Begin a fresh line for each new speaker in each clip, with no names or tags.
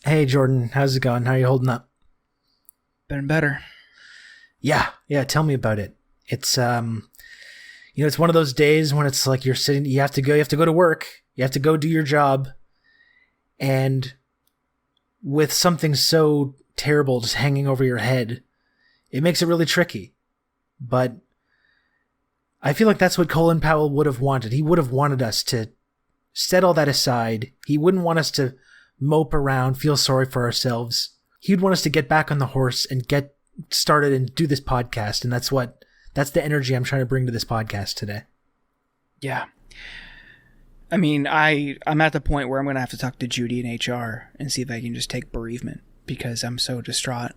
Hey, Jordan, how's it going? How are you holding up?
Been better.
Yeah, tell me about it. It's, it's one of those days when it's like you're sitting, you have to go to work, you have to go do your job, and with something so terrible just hanging over your head, it makes it really tricky. But I feel like that's what Colin Powell would have wanted. He would have wanted us to set all that aside. He wouldn't want us to mope around, feel sorry for ourselves. He'd want us to get back on the horse and get started and do this podcast. And that's the energy I'm trying to bring to this podcast today.
Yeah. I mean, I'm at the point where I'm going to have to talk to Judy in HR and see if I can just take bereavement because I'm so distraught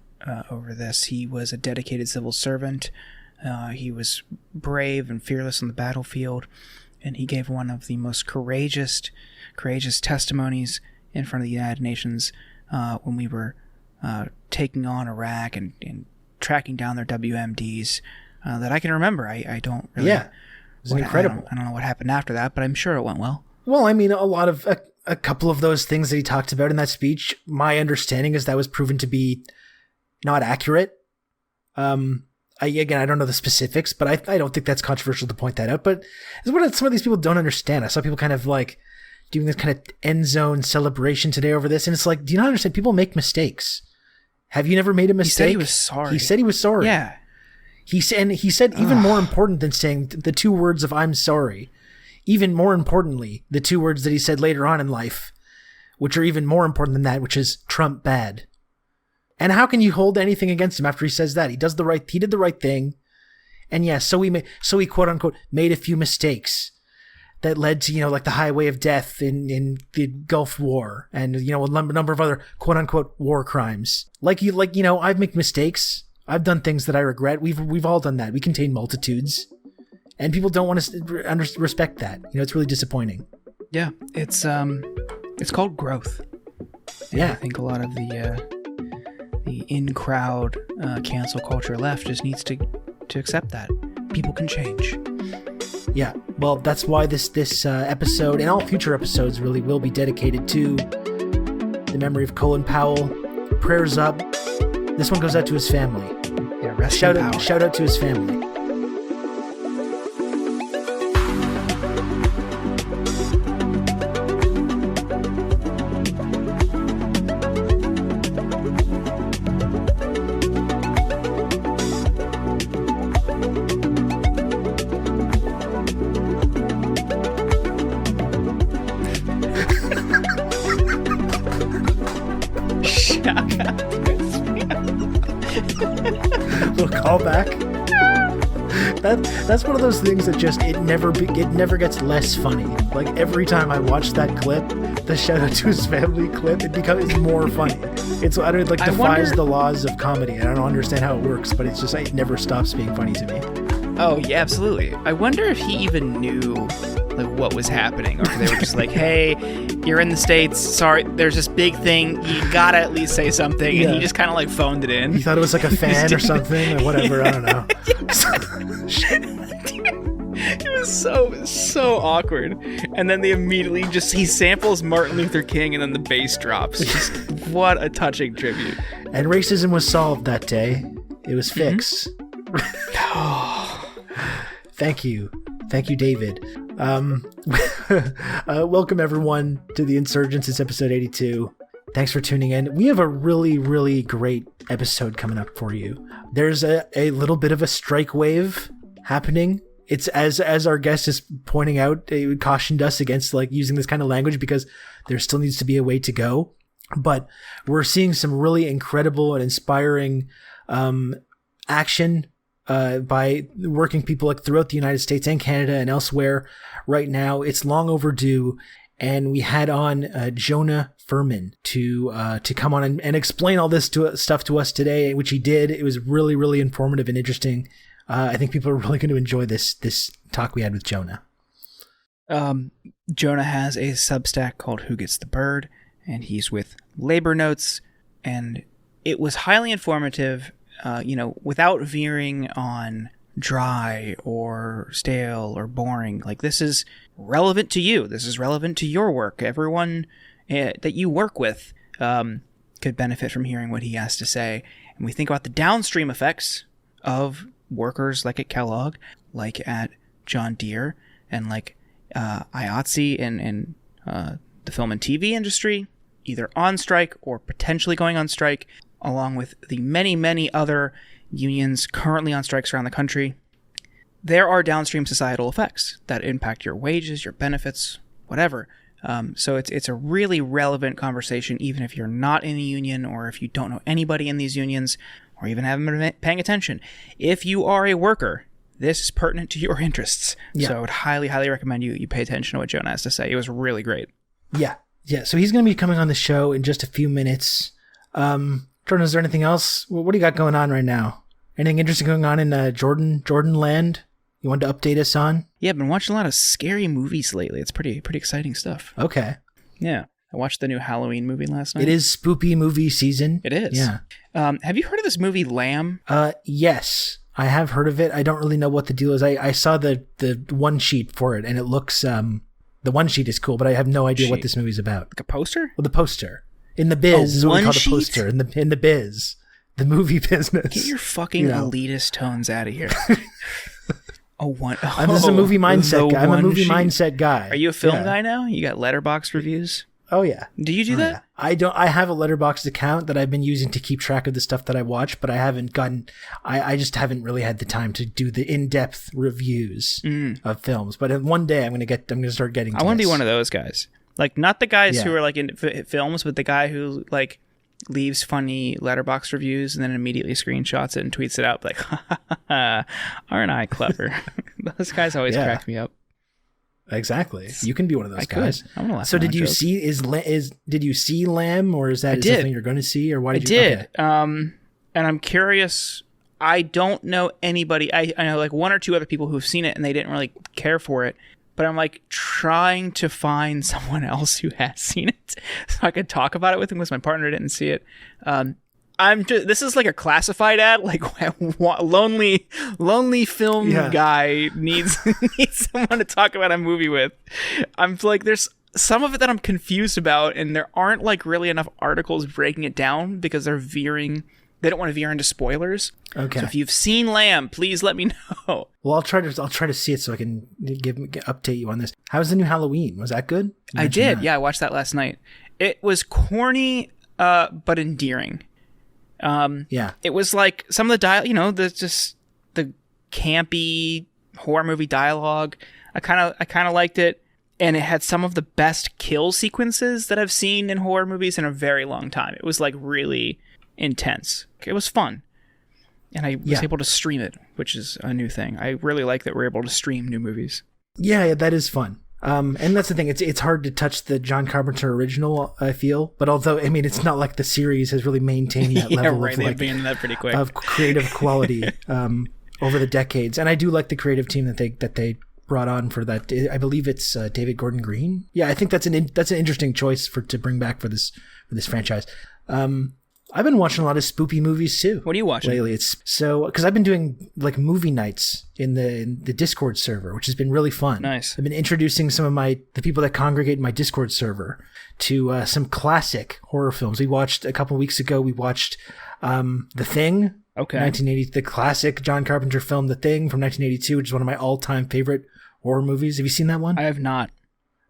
over this. He was a dedicated civil servant. He was brave and fearless on the battlefield, and he gave one of the most courageous testimonies in front of the United Nations when we were taking on Iraq and tracking down their WMDs that I can remember. I don't really...
Yeah, it was incredible.
I don't know what happened after that, but I'm sure it went well.
Well, I mean, a couple of those things that he talked about in that speech, my understanding is that was proven to be not accurate. I don't know the specifics, but I don't think that's controversial to point that out. But it's what some of these people don't understand. I saw people kind of like doing this kind of end zone celebration today over this. And it's like, do you not understand? People make mistakes. Have you never made a mistake?
He said he was sorry.
He said he was sorry.
Yeah.
He said even more important than saying the two words of I'm sorry, even more importantly, the two words that he said later on in life, which are even more important than that, which is Trump bad. And how can you hold anything against him after he says that? He did the right thing. And yes, so he quote unquote made a few mistakes that led to, like the highway of death in the Gulf War and, a number of other quote unquote war crimes. I've made mistakes. I've done things that I regret. We've all done that. We contain multitudes, and people don't want to respect that. It's really disappointing.
Yeah, it's called growth. And
yeah,
I think a lot of the in-crowd cancel culture left just needs to accept that people can change.
Yeah, well, that's why this episode and all future episodes really will be dedicated to the memory of Colin Powell. Prayers up. This one goes out to his family.
Yeah, rest in power.
Shout out to his family. That's one of those things that just it never gets less funny. Like every time I watch that clip, the shout out to his family clip, it becomes more funny. Defies the laws of comedy. I don't understand how it works, but it's just it never stops being funny to me.
Oh yeah, absolutely. I wonder if he even knew what was happening, or if they were just like, "Hey, you're in the States. Sorry, there's this big thing. You gotta at least say something." Yeah. And he just kind of phoned it in.
He thought it was like a fan or something or whatever. I don't know.
It was so awkward. And then they immediately he samples Martin Luther King, and then the bass drops. Just what a touching tribute.
And racism was solved that day. It was fixed. Thank you, David. Welcome everyone to the Insurgents. It's episode 82. Thanks for tuning in. We have a really, really great episode coming up for you. There's a little bit of a Strikewave happening. It's as our guest is pointing out, it cautioned us against using this kind of language because there still needs to be a way to go. But we're seeing some really incredible and inspiring action by working people throughout the United States and Canada and elsewhere right now. It's long overdue. And we had on Jonah Furman to come on and explain all this stuff to us today, which he did. It was really, really informative and interesting. I think people are really going to enjoy this talk we had with Jonah.
Jonah has a Substack called Who Gets the Bird, and he's with Labor Notes, and it was highly informative, without veering on dry or stale or boring. This is relevant to you. This is relevant to your work. Everyone that you work with, could benefit from hearing what he has to say. And we think about the downstream effects of workers like at Kellogg, like at John Deere, and like IATSE in the film and TV industry, either on strike or potentially going on strike, along with the many, many other unions currently on strikes around the country. There are downstream societal effects that impact your wages, your benefits, whatever. So it's a really relevant conversation, even if you're not in a union or if you don't know anybody in these unions or even haven't been paying attention. If you are a worker, this is pertinent to your interests. Yeah. So I would highly, highly recommend you pay attention to what Jonah has to say. It was really great.
Yeah. So he's going to be coming on the show in just a few minutes. Jordan, is there anything else? What do you got going on right now? Anything interesting going on in Jordan land you wanted to update us on?
Yeah, I've been watching a lot of scary movies lately. It's pretty exciting stuff.
Okay.
Yeah. I watched the new Halloween movie last night.
It is spoopy movie season.
It is.
Yeah.
Have you heard of this movie Lamb?
Yes. I have heard of it. I don't really know what the deal is. I saw the one sheet for it, and it looks... the one sheet is cool, but I have no idea what this movie's about.
Like a poster?
Well, the poster. In the biz is what we call the poster. In the biz. The movie business.
Get your fucking elitist tones out of here.
I'm just a movie mindset guy. I'm a movie mindset guy.
Are you a film guy now? You got Letterboxd reviews?
Oh, yeah.
Do you do that?
Yeah. I have a Letterboxd account that I've been using to keep track of the stuff that I watch, but I haven't I just haven't really had the time to do the in-depth reviews of films. But one day I'm going to start getting to
I want to be one of those guys. Like, not the guys who are like in films, but the guy who like leaves funny Letterboxd reviews and then immediately screenshots it and tweets it out like, aren't I clever? Those guys always crack me up.
Exactly. You can be one of those guys.
I want to laugh.
So did you see did you see Lamb, or is that something you're going to see, or why did you?
I did. Okay. And I'm curious. I don't know anybody. I know like one or two other people who've seen it and they didn't really care for it. But I'm like trying to find someone else who has seen it so I could talk about it with him because my partner didn't see it. This is like a classified ad. Like lonely film guy needs someone to talk about a movie with. I'm like, there's some of it that I'm confused about, and there aren't like really enough articles breaking it down because they don't want to veer into spoilers.
Okay.
So if you've seen Lamb, please let me know.
Well, I'll try to see it so I can update you on this. How's the new Halloween? Was that good?
I did. That. Yeah, I watched that last night. It was corny, but endearing. It was like some of the the campy horror movie dialogue. I kind of liked it, and it had some of the best kill sequences that I've seen in horror movies in a very long time. It was like really intense. It was fun. And I was able to stream it, which is a new thing. I really like that we're able to stream new movies. Yeah,
that is fun. And that's the thing. It's hard to touch the John Carpenter original, I feel. But although, I mean, it's not like the series has really maintained that level of
they've been that pretty quick.
Of creative quality over the decades. And I do like the creative team that they brought on for that. I believe it's David Gordon Green. Yeah, I think that's an interesting choice to bring back for this franchise. I've been watching a lot of spoopy movies too.
What are you watching
lately? It's because I've been doing like movie nights in the Discord server, which has been really fun.
Nice.
I've been introducing some of the people that congregate in my Discord server to some classic horror films. We watched a couple of weeks ago. We watched The Thing.
Okay.
1980, the classic John Carpenter film, The Thing from 1982, which is one of my all-time favorite horror movies. Have you seen that one?
I have not.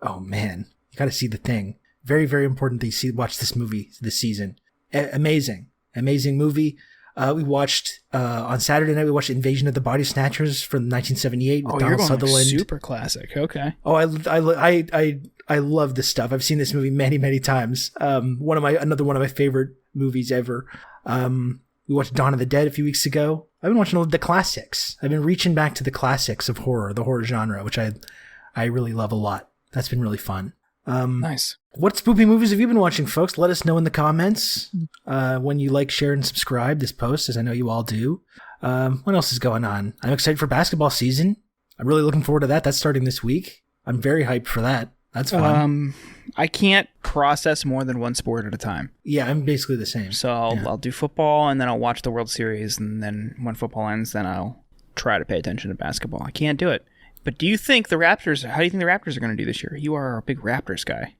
Oh man, you got to see The Thing. Very, very important that you watch this movie this season. Amazing movie. We watched on Saturday night. We watched Invasion of the Body Snatchers from 1978 with Donald Sutherland.
Super classic. Okay.
Oh, I love this stuff. I've seen this movie many times. Another one of my favorite movies ever. We watched Dawn of the Dead a few weeks ago. I've been watching the classics. I've been reaching back to the classics of horror, the horror genre, which I really love a lot. That's been really fun.
Nice.
What spoopy movies have you been watching, folks? Let us know in the comments when you like, share, and subscribe this post, as I know you all do. What else is going on? I'm excited for basketball season. I'm really looking forward to that. That's starting this week. I'm very hyped for that. That's fun.
I can't process more than one sport at a time.
Yeah, I'm basically the same.
So I'll do football, and then I'll watch the World Series, and then when football ends, then I'll try to pay attention to basketball. I can't do it. But how do you think the Raptors are going to do this year? You are a big Raptors guy.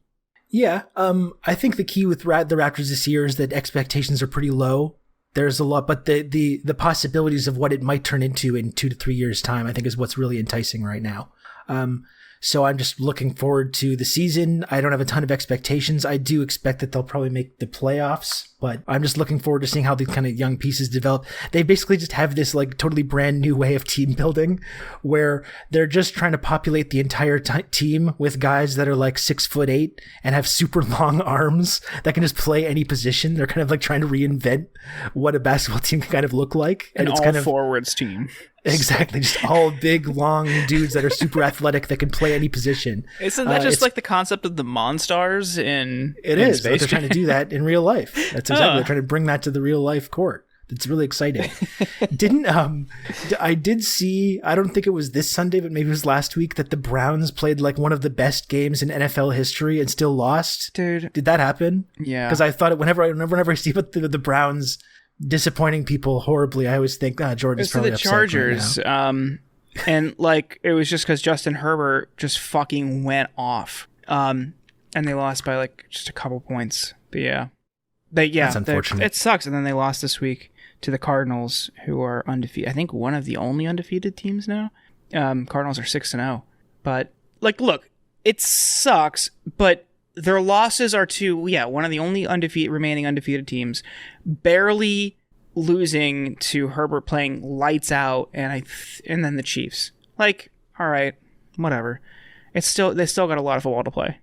Yeah, I think the key with the Raptors this year is that expectations are pretty low. There's a lot, but the possibilities of what it might turn into in 2 to 3 years' time, I think, is what's really enticing right now. So I'm just looking forward to the season. I don't have a ton of expectations. I do expect that they'll probably make the playoffs, but I'm just looking forward to seeing how these kind of young pieces develop. They basically just have this like totally brand new way of team building where they're just trying to populate the entire team with guys that are like 6'8" and have super long arms that can just play any position. They're kind of like trying to reinvent what a basketball team can kind of look like.
And
it's
all
kind of
forwards team.
Exactly, just all big, long dudes that are super athletic that can play any position.
Isn't that just like the concept of the Monstars in
It
Space
they're trying to do that in real life. That's exactly they're trying to bring that to the real life court. It's really exciting. I did see, I don't think it was this Sunday, but maybe it was last week, that the Browns played like one of the best games in NFL history and still lost.
Dude,
did that happen?
Yeah,
because I thought whenever I see the Browns disappointing people horribly, I always think, Jordan's probably upset.
The Chargers, right now. And like it was just because Justin Herbert just fucking went off, and they lost by like just a couple points. But that's unfortunate. It sucks. And then they lost this week to the Cardinals, who are undefeated. I think one of the only undefeated teams now. Cardinals are 6-0, but like, look, it sucks, but their losses are to, one of the only remaining undefeated teams, barely losing to Herbert playing lights out, and then the Chiefs. Like, all right, whatever. They still got a lot of football to play.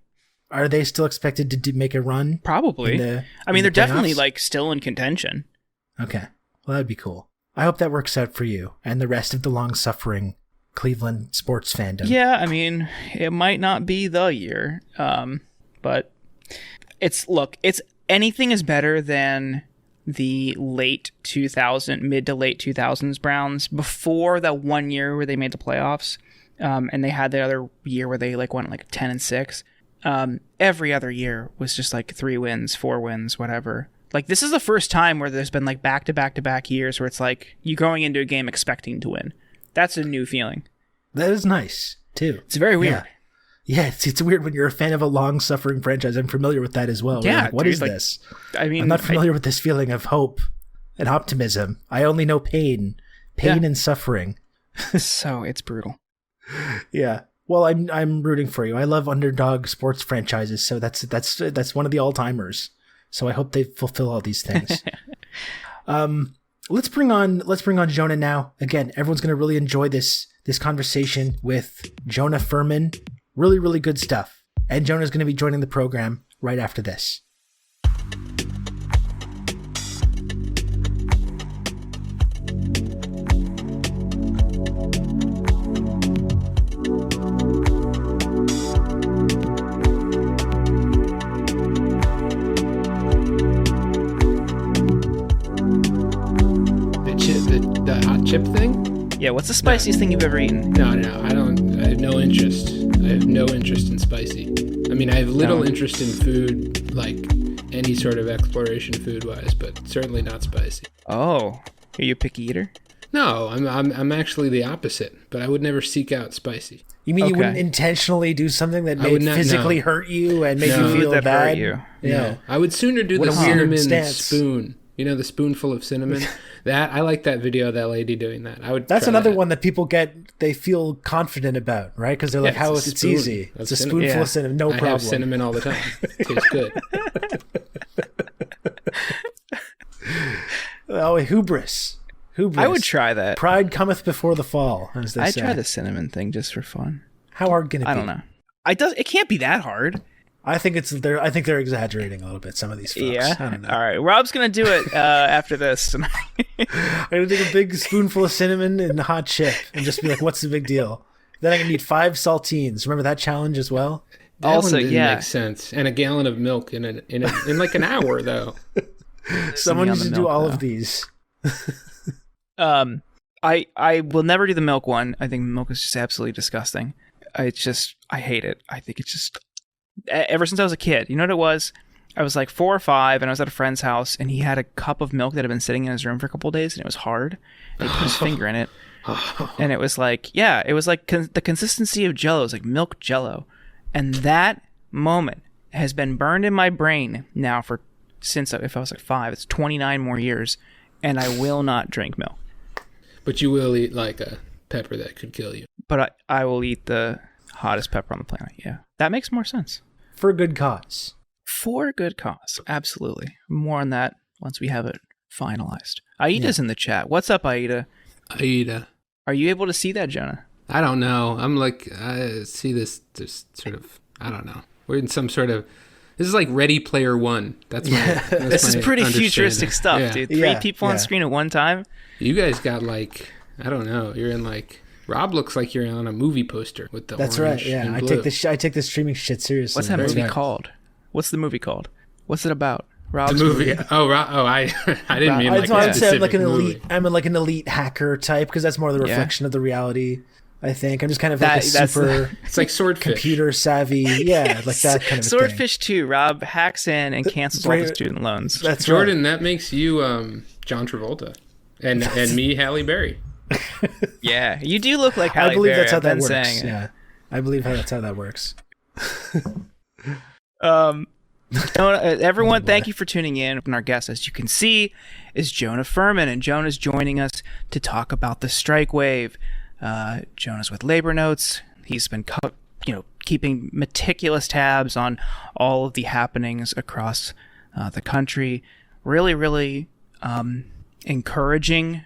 Are they still expected to make a run?
Probably. They're definitely like still in contention.
Okay, well, that'd be cool. I hope that works out for you and the rest of the long-suffering Cleveland sports fandom.
Yeah, it might not be the year. But it's anything is better than the mid to late 2000s Browns before that one year where they made the playoffs. And they had the other year where they like went like 10-6. Every other year was just like 3 wins, 4 wins, whatever. Like this is the first time where there's been like back-to-back years where it's like you going into a game expecting to win. That's a new feeling.
That is nice too.
It's very weird.
Yeah, it's weird when you're a fan of a long-suffering franchise. I'm familiar with that as well.
Yeah,
like, what is this?
I'm
not familiar with this feeling of hope and optimism. I only know pain and suffering.
So it's brutal.
Yeah. Well, I'm rooting for you. I love underdog sports franchises, so that's one of the all-timers. So I hope they fulfill all these things. Let's bring on Jonah now. Again, everyone's going to really enjoy this conversation with Jonah Furman. Really, really good stuff. And Jonah's going to be joining the program right after this.
The hot chip thing?
Yeah, what's the spiciest thing you've ever eaten?
No, I don't. I have no interest. I have no interest in spicy. I have little interest in food, like any sort of exploration food-wise, but certainly not spicy.
Oh, are you a picky eater?
No, I'm actually the opposite, but I would never seek out spicy.
You mean you wouldn't intentionally do something that may physically hurt you and make you feel bad?
Hurt you.
Yeah.
No, I would sooner do the cinnamon spoon. You know, the spoonful of cinnamon? I like that video of that lady doing that. That's
another one that people they feel confident about, right? Because they're like, it's easy. It's a spoonful of cinnamon, no problem.
I have cinnamon all the time. It tastes good.
Oh, hubris.
I would try that.
Pride cometh before the fall, as they say.
I'd try the cinnamon thing just for fun.
How hard can it be?
I don't know. It can't be that hard.
I think they're exaggerating a little bit, some of these folks.
Yeah.
I don't know.
All right. Rob's going to do it after this tonight.
I'm going to take a big spoonful of cinnamon and a hot chip and just be like, what's the big deal? Then I'm going to need 5 saltines. Remember that challenge as well?
That also, one didn't make sense. And a gallon of milk in like an hour, though.
Someone needs to do all of these.
I will never do the milk one. I think milk is just absolutely disgusting. I hate it. I think it's just... Ever since I was a kid, you know what it was? I was like 4 or 5, and I was at a friend's house, and he had a cup of milk that had been sitting in his room for a couple of days, and it was hard. And he put his finger in it, and it was like, it was like the consistency of Jell-O. It was like milk Jell-O. And that moment has been burned in my brain now since if I was like 5, it's 29 more years, and I will not drink milk.
But you will eat like a pepper that could kill you.
But I will eat the hottest pepper on the planet. Yeah, that makes more sense.
For a good cause.
For a good cause, absolutely. More on that once we have it finalized. Aida's in the chat. What's up, Aida?
Aida.
Are you able to see that, Jonah?
I don't know. I'm like, I see this just sort of, I don't know. We're in some sort of, this is like Ready Player One. That's
this is pretty futuristic stuff,
yeah.
dude. 3 people on screen at one time.
You guys got like, I don't know. You're in like, Rob looks like you're on a movie poster with the
That's
orange
right, yeah.
and
I
blue.
take the streaming shit seriously.
What's that movie called? What's the movie called? What's it about? Rob's
the movie. I didn't mean like
I'd say I'm
a
like an
movie.
elite. I'm like an elite hacker type because that's more the reflection of the reality. I think I'm just kind of like a super.
It's like Swordfish.
Computer savvy. Yeah, like that kind of
Swordfish 2. Rob hacks in and cancels all the student loans.
That's
Jordan.
right.
That makes you John Travolta, and me Halle Berry.
Yeah, you do look like Halle
I believe
Berry.
that's how that works.
Saying
Yeah, I believe that's how that works.
Everyone, thank you for tuning in. And our guest, as you can see, is Jonah Furman, and Jonah's joining us to talk about the Strikewave. Jonah's with Labor Notes. He's been, keeping meticulous tabs on all of the happenings across the country. Really, really encouraging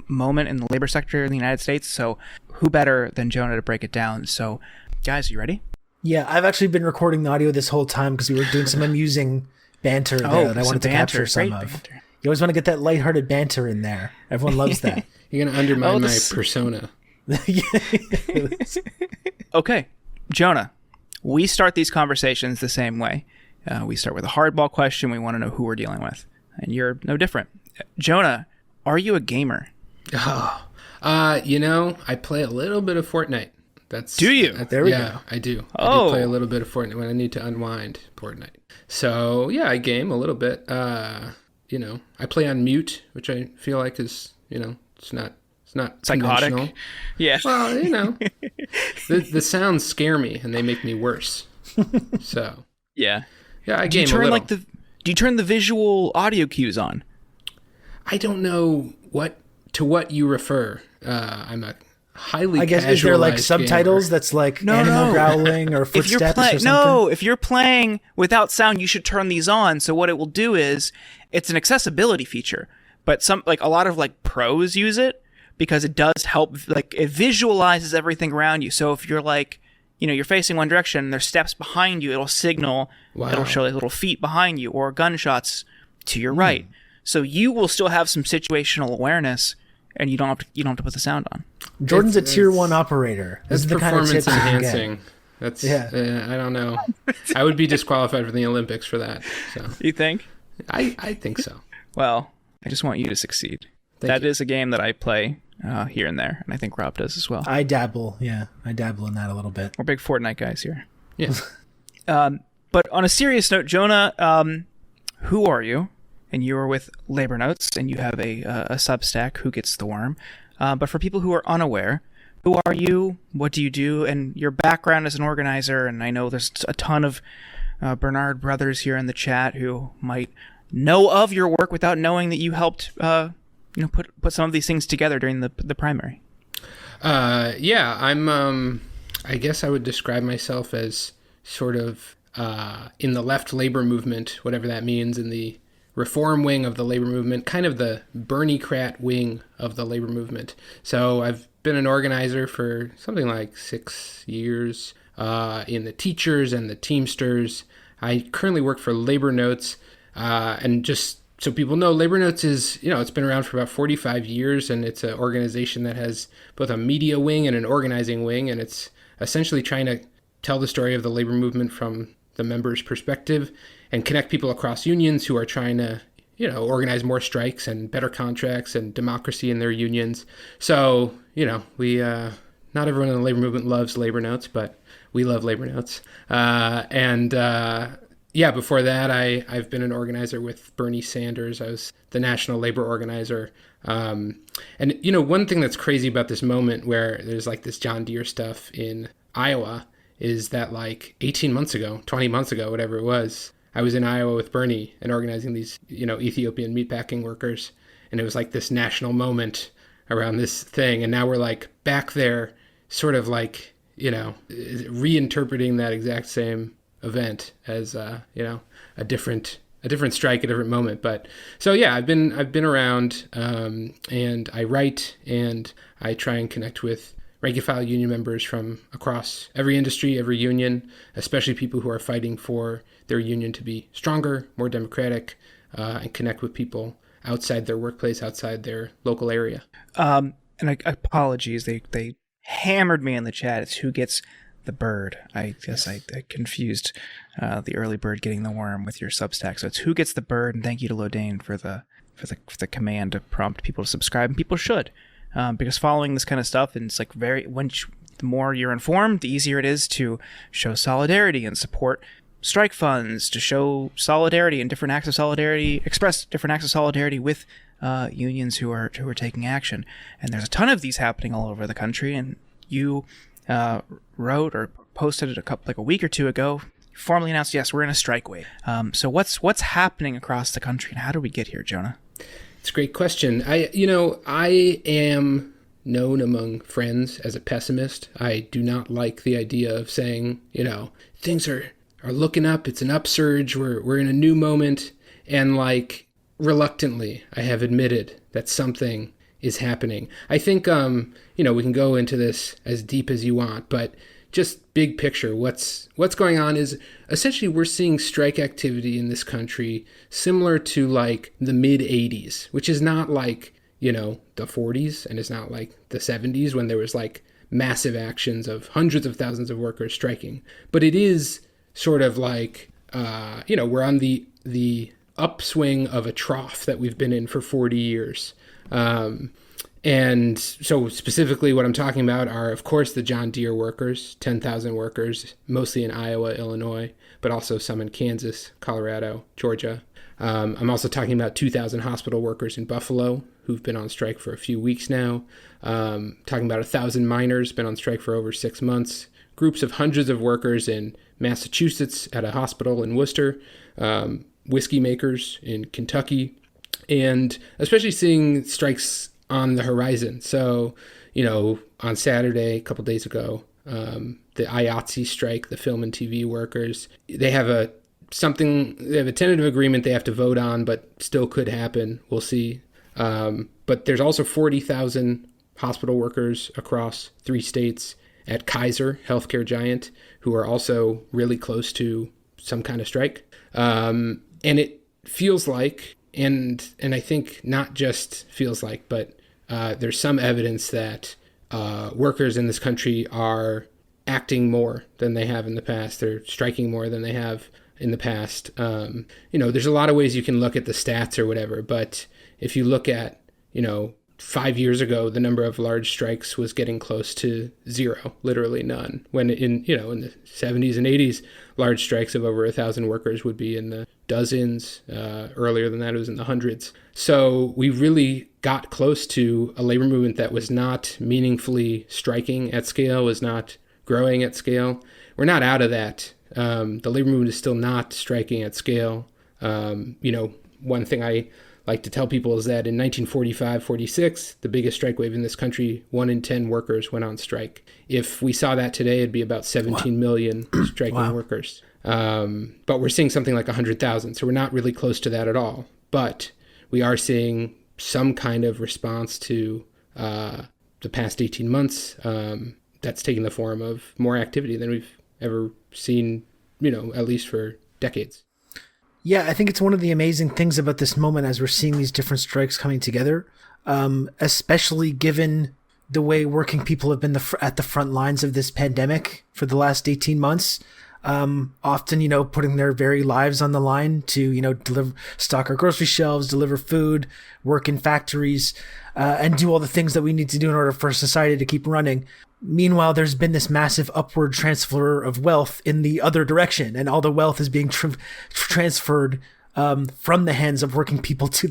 moment in the labor sector in the United States. So, who better than Jonah to break it down? So, guys, you ready?
Yeah, I've actually been recording the audio this whole time because we were doing some amusing banter there that I wanted to capture some of.
Banter.
You always want to get that lighthearted banter in there. Everyone loves that.
You're going to undermine my persona.
Okay, Jonah, we start these conversations the same way. We start with a hardball question. We want to know who we're dealing with. And you're no different. Jonah, are you a gamer?
Oh, I play a little bit of Fortnite.
Do you?
There we go.
I do.
Oh.
I do play a little bit of Fortnite when I need to unwind Fortnite. So, yeah, I game a little bit. I play on mute, which I feel like is, it's not
psychotic.
Yeah. Well, the sounds scare me and they make me worse. So,
yeah,
I game a little.
Do you turn the visual audio cues on?
I don't know what you refer. I'm a highly
I guess, is there like subtitles
gamer.
that's like animal growling or footsteps or something?
No, if you're playing without sound, you should turn these on. So what it will do is it's an accessibility feature, but a lot of like pros use it because it does help, like it visualizes everything around you. So if you're like, you're facing one direction and there's steps behind you, it'll signal, it'll show like little feet behind you or gunshots to your right. So you will still have some situational awareness and you don't have to put the sound on.
Jordan's a tier 1 operator.
That's performance enhancing. That's I don't know. I would be disqualified from the Olympics for that. So
you think?
I think so.
Well, I just want you to succeed. That is a game that I play here and there, and I think Rob does as well.
I dabble in that a little bit.
We're big Fortnite guys here.
Yeah.
But on a serious note, Jonah, who are you? And you are with Labor Notes, and you have a Substack, Who Gets the Worm. But for people who are unaware, who are you? What do you do? And your background as an organizer, and I know there's a ton of Bernard brothers here in the chat who might know of your work without knowing that you helped put some of these things together during the primary.
I'm I guess I would describe myself as sort of in the left labor movement, whatever that means, in the reform wing of the labor movement, kind of the Bernie-crat wing of the labor movement. So I've been an organizer for something like 6 years in the teachers and the Teamsters. I currently work for Labor Notes, and just so people know, Labor Notes is, it's been around for about 45 years, and it's an organization that has both a media wing and an organizing wing, and it's essentially trying to tell the story of the labor movement from the members' perspective and connect people across unions who are trying to, organize more strikes and better contracts and democracy in their unions. So, we, not everyone in the labor movement loves Labor Notes, but we love Labor Notes. Before that, I've been an organizer with Bernie Sanders. I was the national labor organizer. And one thing that's crazy about this moment where there's like this John Deere stuff in Iowa is that like 18 months ago, 20 months ago, whatever it was, I was in Iowa with Bernie and organizing these, Ethiopian meatpacking workers. And it was like this national moment around this thing. And now we're like back there sort of like, reinterpreting that exact same event as, a different strike, a different moment. But so, yeah, I've been around, and I write and I try and connect with rank and file union members from across every industry, every union, especially people who are fighting for their union to be stronger, more democratic, and connect with people outside their workplace, outside their local area.
Apologies, they hammered me in the chat. It's who gets the bird. I guess I confused the early bird getting the worm with your Substack. So it's who gets the bird, and thank you to Lodane for the command to prompt people to subscribe, and people should, because following this kind of stuff, and it's like the more you're informed, the easier it is to show solidarity and support strike funds, to show solidarity and different acts of solidarity, express different acts of solidarity with unions who are taking action. And there's a ton of these happening all over the country. And you wrote or posted it a week or two ago, formally announced, yes, we're in a strike wave. So what's happening across the country, and how do we get here, Jonah?
It's a great question. I am known among friends as a pessimist. I do not like the idea of saying, things are looking up. It's an upsurge. We're in a new moment. And like reluctantly, I have admitted that something is happening. I think, we can go into this as deep as you want, but just big picture, what's going on is essentially we're seeing strike activity in this country similar to like the mid 80s, which is not like, the 40s, and it's not like the 70s when there was like massive actions of hundreds of thousands of workers striking. But it is sort of like, we're on the upswing of a trough that we've been in for 40 years. And so specifically what I'm talking about are, of course, the John Deere workers, 10,000 workers, mostly in Iowa, Illinois, but also some in Kansas, Colorado, Georgia. I'm also talking about 2,000 hospital workers in Buffalo who've been on strike for a few weeks now. Talking about 1,000 miners been on strike for over 6 months. Groups of hundreds of workers in Massachusetts at a hospital in Worcester, whiskey makers in Kentucky, and especially seeing strikes on the horizon. So, on Saturday, a couple days ago, the IATSE strike, the film and TV workers, they have a tentative agreement they have to vote on, but still could happen. We'll see. But there's also 40,000 hospital workers across 3 states at Kaiser, healthcare giant, who are also really close to some kind of strike. And it feels like, and I think not just feels like, but there's some evidence that workers in this country are acting more than they have in the past. They're striking more than they have in the past. There's a lot of ways you can look at the stats or whatever, but if you look at, 5 years ago, the number of large strikes was getting close to zero, literally none. When in the 70s and 80s, large strikes of over 1,000 workers would be in the dozens. Earlier than that, it was in the hundreds. So we really got close to a labor movement that was not meaningfully striking at scale, was not growing at scale. We're not out of that. The labor movement is still not striking at scale. One thing I like to tell people is that in 1945-46, the biggest strike wave in this country, 1 in 10 workers went on strike. If we saw that today, it'd be about 17 million striking workers. But we're seeing something like 100,000, so we're not really close to that at all. But we are seeing some kind of response to the past 18 months that's taking the form of more activity than we've ever seen, at least for decades.
Yeah, I think it's one of the amazing things about this moment as we're seeing these different strikes coming together, especially given the way working people have been at the front lines of this pandemic for the last 18 months, often, putting their very lives on the line to, stock our grocery shelves, deliver food, work in factories, and do all the things that we need to do in order for society to keep running. Meanwhile, there's been this massive upward transfer of wealth in the other direction, and all the wealth is being transferred from the hands of working people to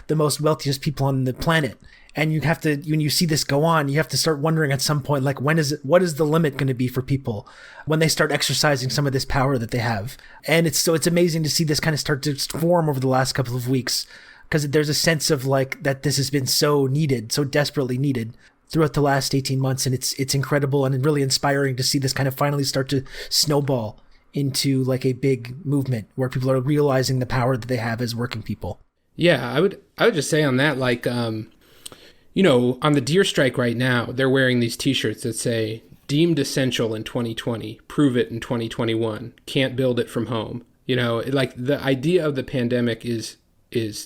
the most wealthiest people on the planet. And you have to, when you see this go on, you have to start wondering at some point, like, what is the limit going to be for people when they start exercising some of this power that they have? And it's amazing to see this kind of start to form over the last couple of weeks, because there's a sense of like that this has been so needed, so desperately needed throughout the last 18 months. And it's incredible and really inspiring to see this kind of finally start to snowball into like a big movement where people are realizing the power that they have as working people.
Yeah, I would just say on that, like, on the Deere strike right now, they're wearing these T-shirts that say, deemed essential in 2020, prove it in 2021, can't build it from home. Like the idea of the pandemic is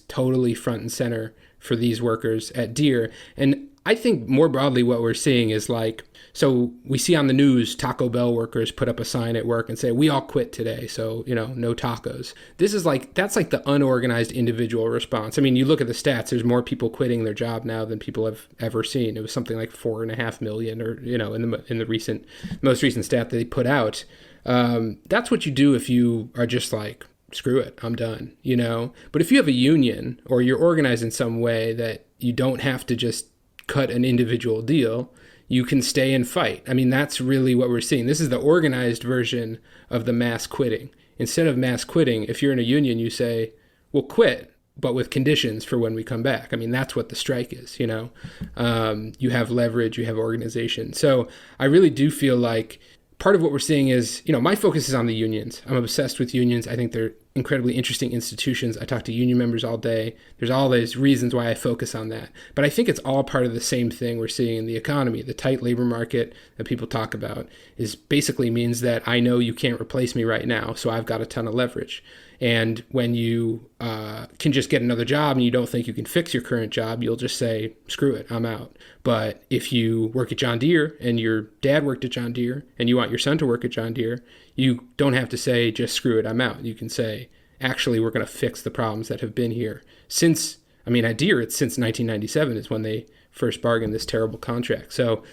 totally front and center for these workers at Deere. And I think more broadly what we're seeing is like, so we see on the news Taco Bell workers put up a sign at work and say, we all quit today, so, no tacos. That's like the unorganized individual response. I mean, you look at the stats, there's more people quitting their job now than people have ever seen. It was something like 4.5 million, or, in the most recent stat that they put out. That's what you do if you are just like, screw it, I'm done, But if you have a union or you're organized in some way that you don't have to just cut an individual deal, you can stay and fight. I mean, that's really what we're seeing. This is the organized version of the mass quitting. Instead of mass quitting, if you're in a union, you say, we'll quit, but with conditions for when we come back. I mean, that's what the strike is, you have leverage, you have organization. So I really do feel like part of what we're seeing is, my focus is on the unions. I'm obsessed with unions. I think they're incredibly interesting institutions. I talk to union members all day. There's all these reasons why I focus on that. But I think it's all part of the same thing we're seeing in the economy. The tight labor market that people talk about is basically means that I know you can't replace me right now, so I've got a ton of leverage. And when you can just get another job and you don't think you can fix your current job, you'll just say, screw it, I'm out. But if you work at John Deere and your dad worked at John Deere and you want your son to work at John Deere, you don't have to say, just screw it, I'm out. You can say, actually, we're going to fix the problems that have been here at Deere, it's since 1997 is when they first bargained this terrible contract. So,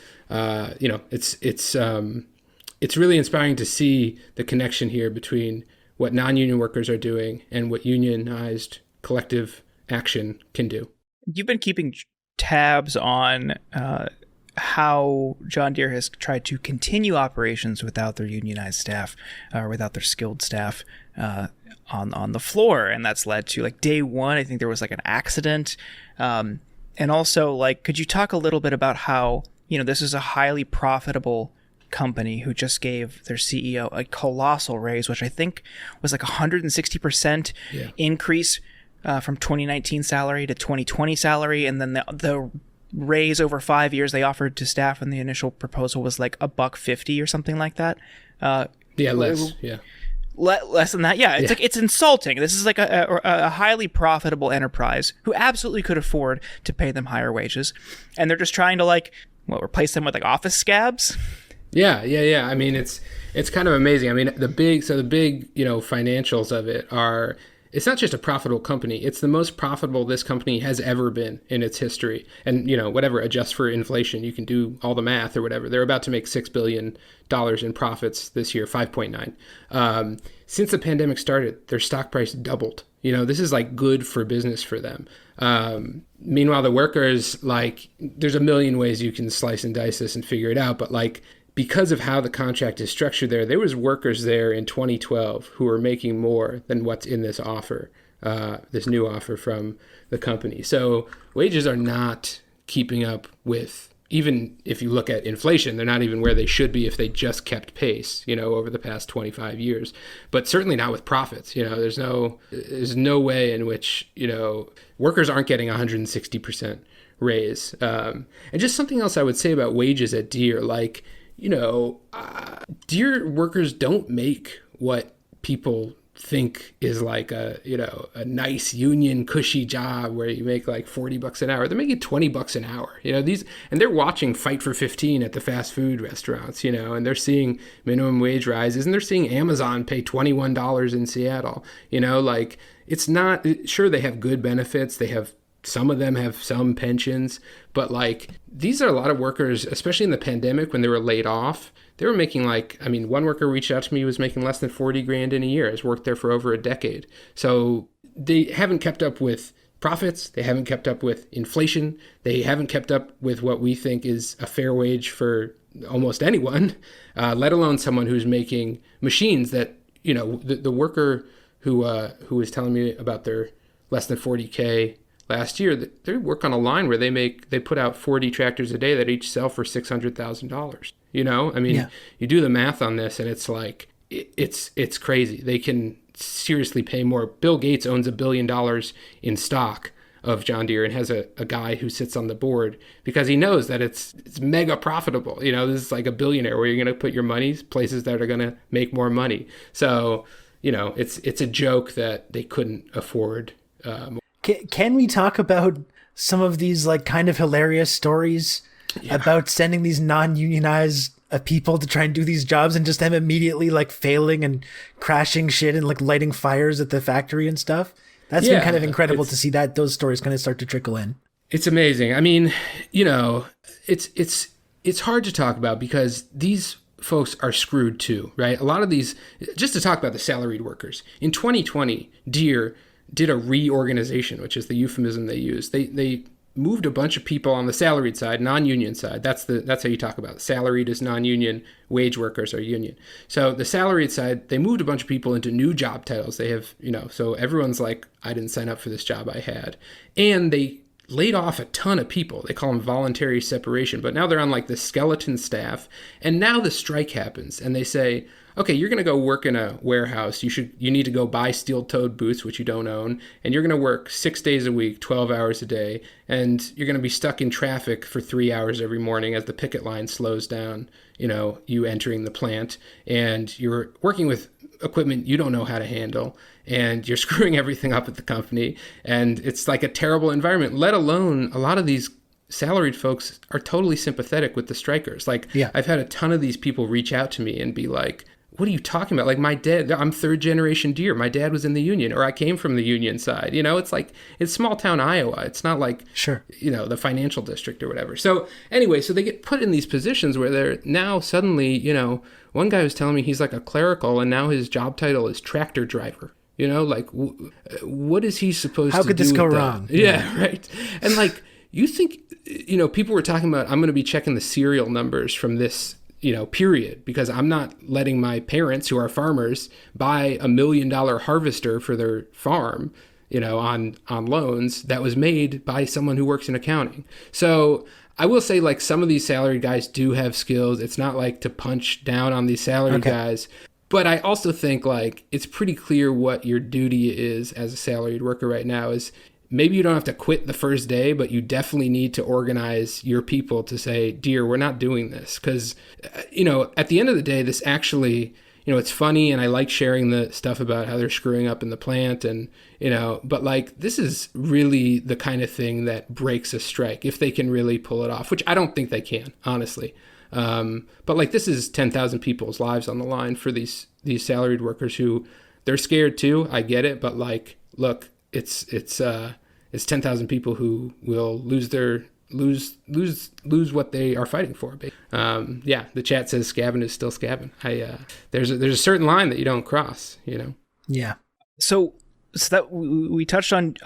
it's really inspiring to see the connection here between what non-union workers are doing and what unionized collective action can do.
You've been keeping tabs on how John Deere has tried to continue operations without their unionized staff or without their skilled staff on the floor. And that's led to, like, day one, I think there was like an accident. And also, like, could you talk a little bit about how, this is a highly profitable company who just gave their CEO a colossal raise, which I think was like 160% increase from 2019 salary to 2020 salary. And then the raise over 5 years they offered to staff in the initial proposal was like $1.50 or something like that.
Less
than that. It's like, it's insulting. This is like a highly profitable enterprise who absolutely could afford to pay them higher wages. And they're just trying to replace them with like office scabs.
Yeah. I mean, it's kind of amazing. I mean, the big financials of it are, it's not just a profitable company. It's the most profitable this company has ever been in its history. And, whatever, adjust for inflation, you can do all the math or whatever. They're about to make $6 billion in profits this year, 5.9. Since the pandemic started, their stock price doubled. This is like good for business for them. Meanwhile, the workers, like, there's a million ways you can slice and dice this and figure it out. But like, because of how the contract is structured there was workers there in 2012 who were making more than what's in this offer, this new offer from the company. So wages are not keeping up with, even if you look at inflation, they're not even where they should be if they just kept pace, over the past 25 years, but certainly not with profits. There's no way in which, workers aren't getting 160% raise. And just something else I would say about wages at Deere, like, Deere workers don't make what people think is like a nice union cushy job where you make like $40 an hour. They're making $20 an hour. And they're watching Fight for 15 at the fast food restaurants, and they're seeing minimum wage rises, and they're seeing Amazon pay $21 in Seattle. It's not, sure, they have good benefits. Some of them have some pensions, but like, these are a lot of workers, especially in the pandemic when they were laid off. They were making one worker reached out to me, was making less than $40,000 in a year, has worked there for over a decade. So they haven't kept up with profits. They haven't kept up with inflation. They haven't kept up with what we think is a fair wage for almost anyone, let alone someone who's making machines that, the worker who was telling me about their less than 40K last year, they work on a line where they put out 40 tractors a day that each sell for $600,000. You do the math on this and it's like, it's crazy. They can seriously pay more. Bill Gates owns $1 billion in stock of John Deere and has a guy who sits on the board because he knows that it's mega profitable. This is like a billionaire where you're going to put your money places that are going to make more money. So, it's a joke that they couldn't afford.
Can we talk about some of these like kind of hilarious stories about sending these non-unionized people to try and do these jobs and just them immediately like failing and crashing shit and like lighting fires at the factory and stuff? That's been kind of incredible to see that those stories kind of start to trickle in.
It's amazing. It's hard to talk about because these folks are screwed too, right? A lot of these, just to talk about the salaried workers, in 2020, Deere did a reorganization, which is the euphemism they use. They moved a bunch of people on the salaried side, non-union side. That's how you talk about it. Salaried is non-union, wage workers are union. So the salaried side, they moved a bunch of people into new job titles. They have, so everyone's like, I didn't sign up for this job I had. And they laid off a ton of people. They call them voluntary separation, but now they're on like the skeleton staff. And now the strike happens and they say, okay, you're going to go work in a warehouse. You need to go buy steel-toed boots, which you don't own, and you're going to work 6 days a week, 12 hours a day, and you're going to be stuck in traffic for 3 hours every morning as the picket line slows down, you entering the plant, and you're working with equipment you don't know how to handle, and you're screwing everything up at the company, and it's like a terrible environment, let alone a lot of these salaried folks are totally sympathetic with the strikers. I've had a ton of these people reach out to me and be like, what are you talking about? Like my dad, I'm third generation Deere. My dad was in the union, or I came from the union side. It's like, it's small town Iowa. It's not like, the financial district or whatever. So anyway, so they get put in these positions where they're now suddenly, one guy was telling me he's like a clerical and now his job title is tractor driver. What is he supposed to do?
How could this go wrong?
Yeah, right. And like, you think, people were talking about, I'm going to be checking the serial numbers from this period, because I'm not letting my parents who are farmers buy $1 million harvester for their farm, on loans that was made by someone who works in accounting. So I will say, like, some of these salaried guys do have skills. It's not like to punch down on these salaried guys. But I also think, like, it's pretty clear what your duty is as a salaried worker right now is maybe you don't have to quit the first day, but you definitely need to organize your people to say, Deere, we're not doing this. Because, at the end of the day, this actually, it's funny and I like sharing the stuff about how they're screwing up in the plant and, but like, this is really the kind of thing that breaks a strike if they can really pull it off, which I don't think they can, honestly. But like, this is 10,000 people's lives on the line for these salaried workers who they're scared too. I get it. But like, look, it's 10,000 people who will lose what they are fighting for. The chat says scabbing is still scabbing. There's a certain line that you don't cross,
Yeah.
So that we touched on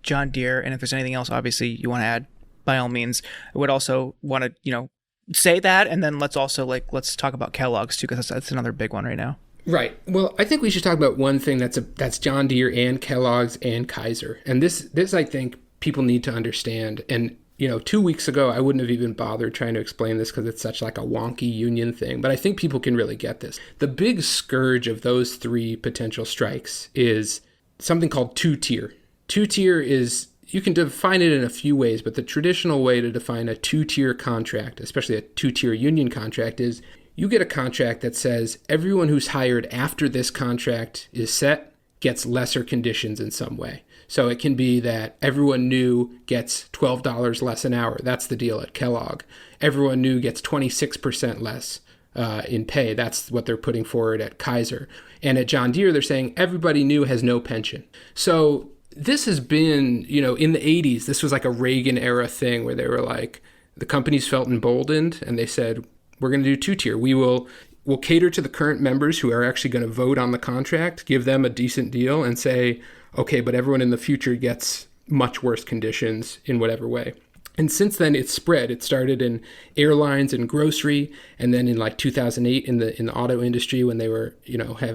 John Deere, and if there's anything else, obviously you want to add, by all means. I would also want to, say that, and then let's talk about Kellogg's too, because that's another big one right now.
Right. Well, I think we should talk about one thing that's John Deere and Kellogg's and Kaiser. And this I think people need to understand. And, 2 weeks ago, I wouldn't have even bothered trying to explain this because it's such like a wonky union thing. But I think people can really get this. The big scourge of those three potential strikes is something called two-tier. Two-tier is, you can define it in a few ways, but the traditional way to define a two-tier contract, especially a two-tier union contract, is you get a contract that says everyone who's hired after this contract is set gets lesser conditions in some way. So it can be that everyone new gets $12 less an hour. That's the deal at Kellogg. Everyone new gets 26% less in pay. That's what they're putting forward at Kaiser. And at John Deere, they're saying everybody new has no pension. So this has been, in the 80s, this was like a Reagan era thing where they were like, the companies felt emboldened and they said, we're going to do two-tier. We'll cater to the current members who are actually going to vote on the contract, give them a decent deal and say, okay, but everyone in the future gets much worse conditions in whatever way. And since then, it's spread. It started in airlines and grocery, and then in like 2008 in the auto industry, when they were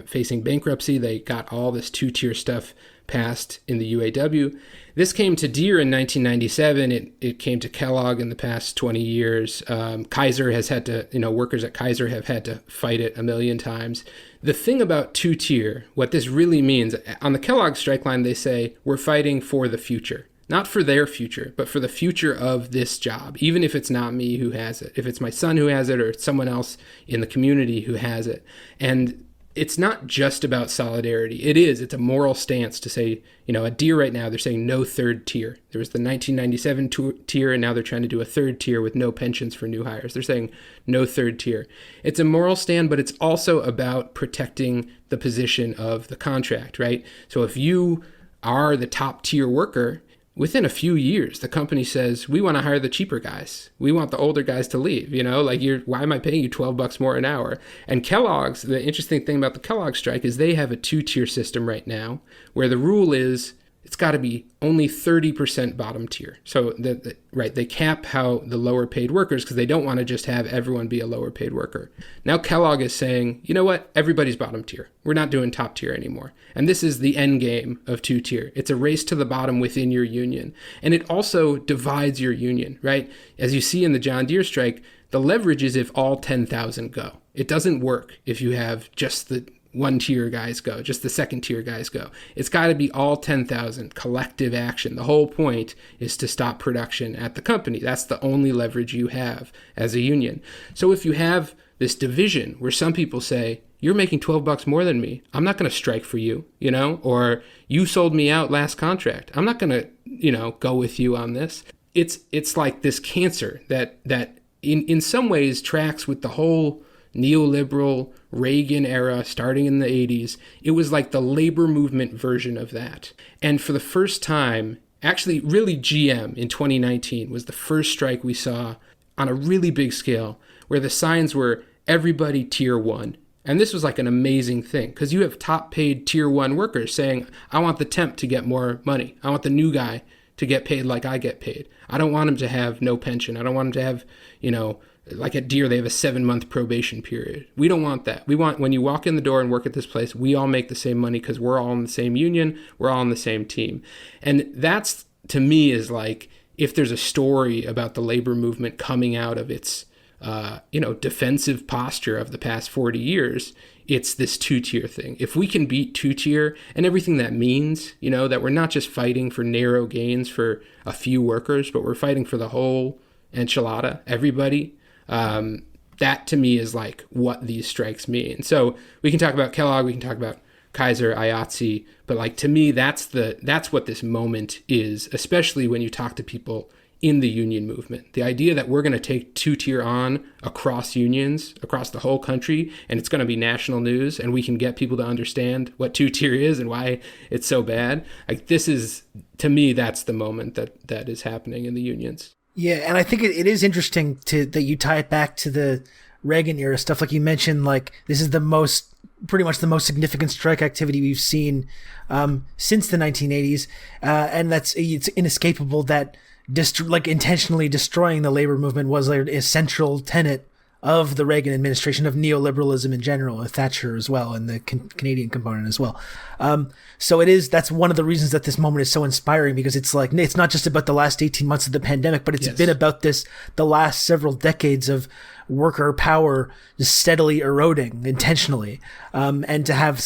facing bankruptcy, they got all this 2-tier stuff passed in the UAW. This came to Deere in 1997. It came to Kellogg in the past 20 years. Kaiser has had to, workers at Kaiser have had to fight it a million times. The thing about 2-tier, what this really means, on the Kellogg strike line, they say, we're fighting for the future. Not for their future, but for the future of this job, even if it's not me who has it, if it's my son who has it, or it's someone else in the community who has it. And it's not just about solidarity. It's a moral stance to say, at Deere right now, they're saying no third tier. There was the 1997 tier, and now they're trying to do a third tier with no pensions for new hires. They're saying no third tier. It's a moral stand, but it's also about protecting the position of the contract, right? So if you are the top tier worker, within a few years, the company says, we want to hire the cheaper guys. We want the older guys to leave, why am I paying you $12 more an hour? And Kellogg's, the interesting thing about the Kellogg strike is they have a 2-tier system right now where the rule is it's got to be only 30% bottom tier. So they cap how the lower paid workers, because they don't want to just have everyone be a lower paid worker. Now Kellogg is saying, you know what? Everybody's bottom tier. We're not doing top tier anymore. And this is the end game of 2-tier. It's a race to the bottom within your union. And it also divides your union, right? As you see in the John Deere strike, the leverage is if all 10,000 go. It doesn't work if you have just the 1-tier guys go, just the 2nd-tier guys go. It's got to be all 10,000 collective action. The whole point is to stop production at the company. That's the only leverage you have as a union. So if you have this division where some people say, you're making $12 more than me, I'm not going to strike for you, or you sold me out last contract, I'm not going to, go with you on this. It's like this cancer that in some ways tracks with the whole neoliberal Reagan era starting in the 80s. It was like the labor movement version of that. And for the first time, actually really GM in 2019 was the first strike we saw on a really big scale where the signs were everybody tier 1. And this was like an amazing thing because you have top paid tier 1 workers saying, I want the temp to get more money. I want the new guy to get paid like I get paid. I don't want him to have no pension. I don't want him to have, like at Deere, they have a 7-month probation period. We don't want that. We want, when you walk in the door and work at this place, we all make the same money because we're all in the same union. We're all on the same team. And that's, to me, is like, if there's a story about the labor movement coming out of its, defensive posture of the past 40 years, it's this 2-tier thing. If we can beat 2-tier and everything that means, that we're not just fighting for narrow gains for a few workers, but we're fighting for the whole enchilada, everybody, that to me is like what these strikes mean. So we can talk about Kellogg, we can talk about Kaiser, IATSE, but like to me, that's what this moment is, especially when you talk to people in the union movement. The idea that we're going to take 2-tier on across unions, across the whole country, and it's going to be national news, and we can get people to understand what 2-tier is and why it's so bad. Like this is, to me, that's the moment that is happening in the unions.
Yeah, and I think it is interesting that you tie it back to the Reagan era stuff. Like you mentioned, like this is pretty much the most significant strike activity we've seen since the 1980s, and it's inescapable that intentionally destroying the labor movement was a central tenet of the Reagan administration, of neoliberalism in general, and Thatcher as well, and the Canadian component as well. So that's one of the reasons that this moment is so inspiring, because it's like, it's not just about the last 18 months of the pandemic, but it's been about the last several decades of worker power just steadily eroding intentionally, and to have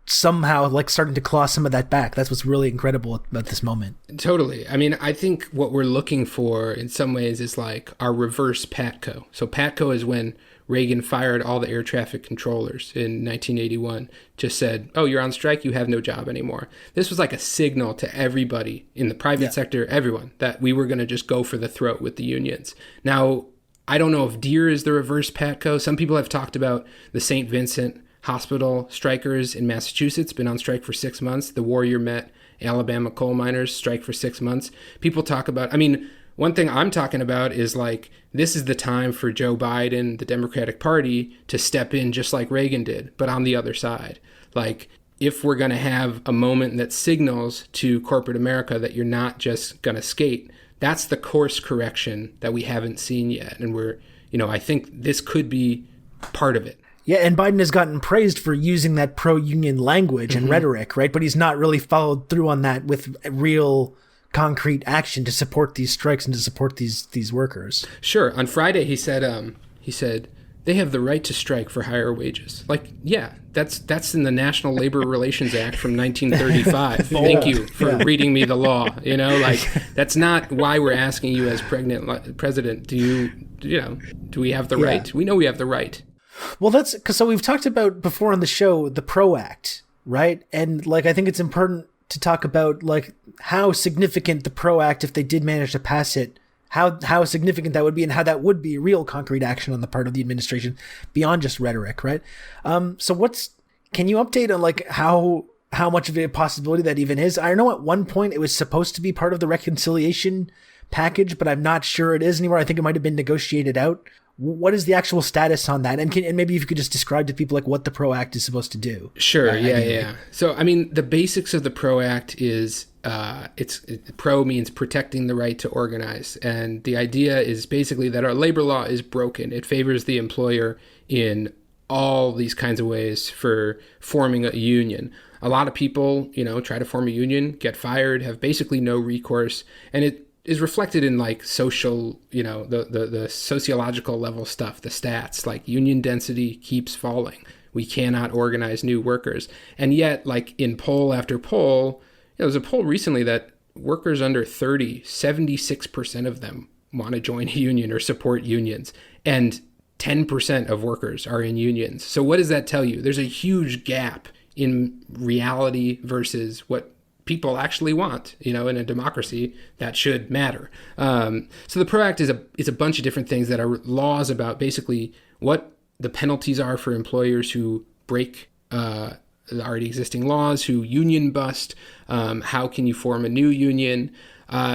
somehow like starting to claw some of that back. That's what's really incredible about this moment. Totally.
I mean, I think what we're looking for in some ways is like our reverse PATCO. So PATCO is when Reagan fired all the air traffic controllers in 1981, just said, oh, you're on strike, you have no job anymore. This was like a signal to everybody in the private sector, everyone, that we were going to just go for the throat with the unions. Now, I don't know if Deere is the reverse PATCO. Some people have talked about the St. Vincent Hospital strikers in Massachusetts, been on strike for 6 months. The Warrior Met Alabama coal miners strike for 6 months. People talk about, one thing I'm talking about is like, this is the time for Joe Biden, the Democratic Party, to step in just like Reagan did, but on the other side. Like, if we're going to have a moment that signals to corporate America that you're not just going to skate, that's the course correction that we haven't seen yet. And I think this could be part of it.
Yeah, and Biden has gotten praised for using that pro-union language and rhetoric, right? But he's not really followed through on that with real concrete action to support these strikes and to support these workers.
Sure. On Friday, he said they have the right to strike for higher wages. Like, yeah, that's in the National Labor Relations Act from 1935. Thank you for reading me the law. That's not why we're asking you as president. Do we have the right? We know we have the right.
Well, that's because so we've talked about before on the show the PRO Act, right? And I think it's important to talk about how significant the PRO Act, if they did manage to pass it, how significant that would be and how that would be real concrete action on the part of the administration beyond just rhetoric, right? So can you update on how much of a possibility that even is? I know at one point it was supposed to be part of the reconciliation package, but I'm not sure it is anymore. I think it might have been negotiated out. What is the actual status on that? And maybe if you could just describe to people what the PRO Act is supposed to do.
Sure. Yeah. So, the basics of the PRO Act is PRO means protecting the right to organize. And the idea is basically that our labor law is broken. It favors the employer in all these kinds of ways for forming a union. A lot of people, try to form a union, get fired, have basically no recourse. And it is reflected in social, the sociological level stuff, the stats, union density keeps falling. We cannot organize new workers. And yet, in poll after poll, there was a poll recently that workers under 30, 76% of them want to join a union or support unions. And 10% of workers are in unions. So what does that tell you? There's a huge gap in reality versus what people actually want, in a democracy that should matter. So the PRO Act is a bunch of different things that are laws about basically what the penalties are for employers who break the already existing laws, who union bust, how can you form a new union.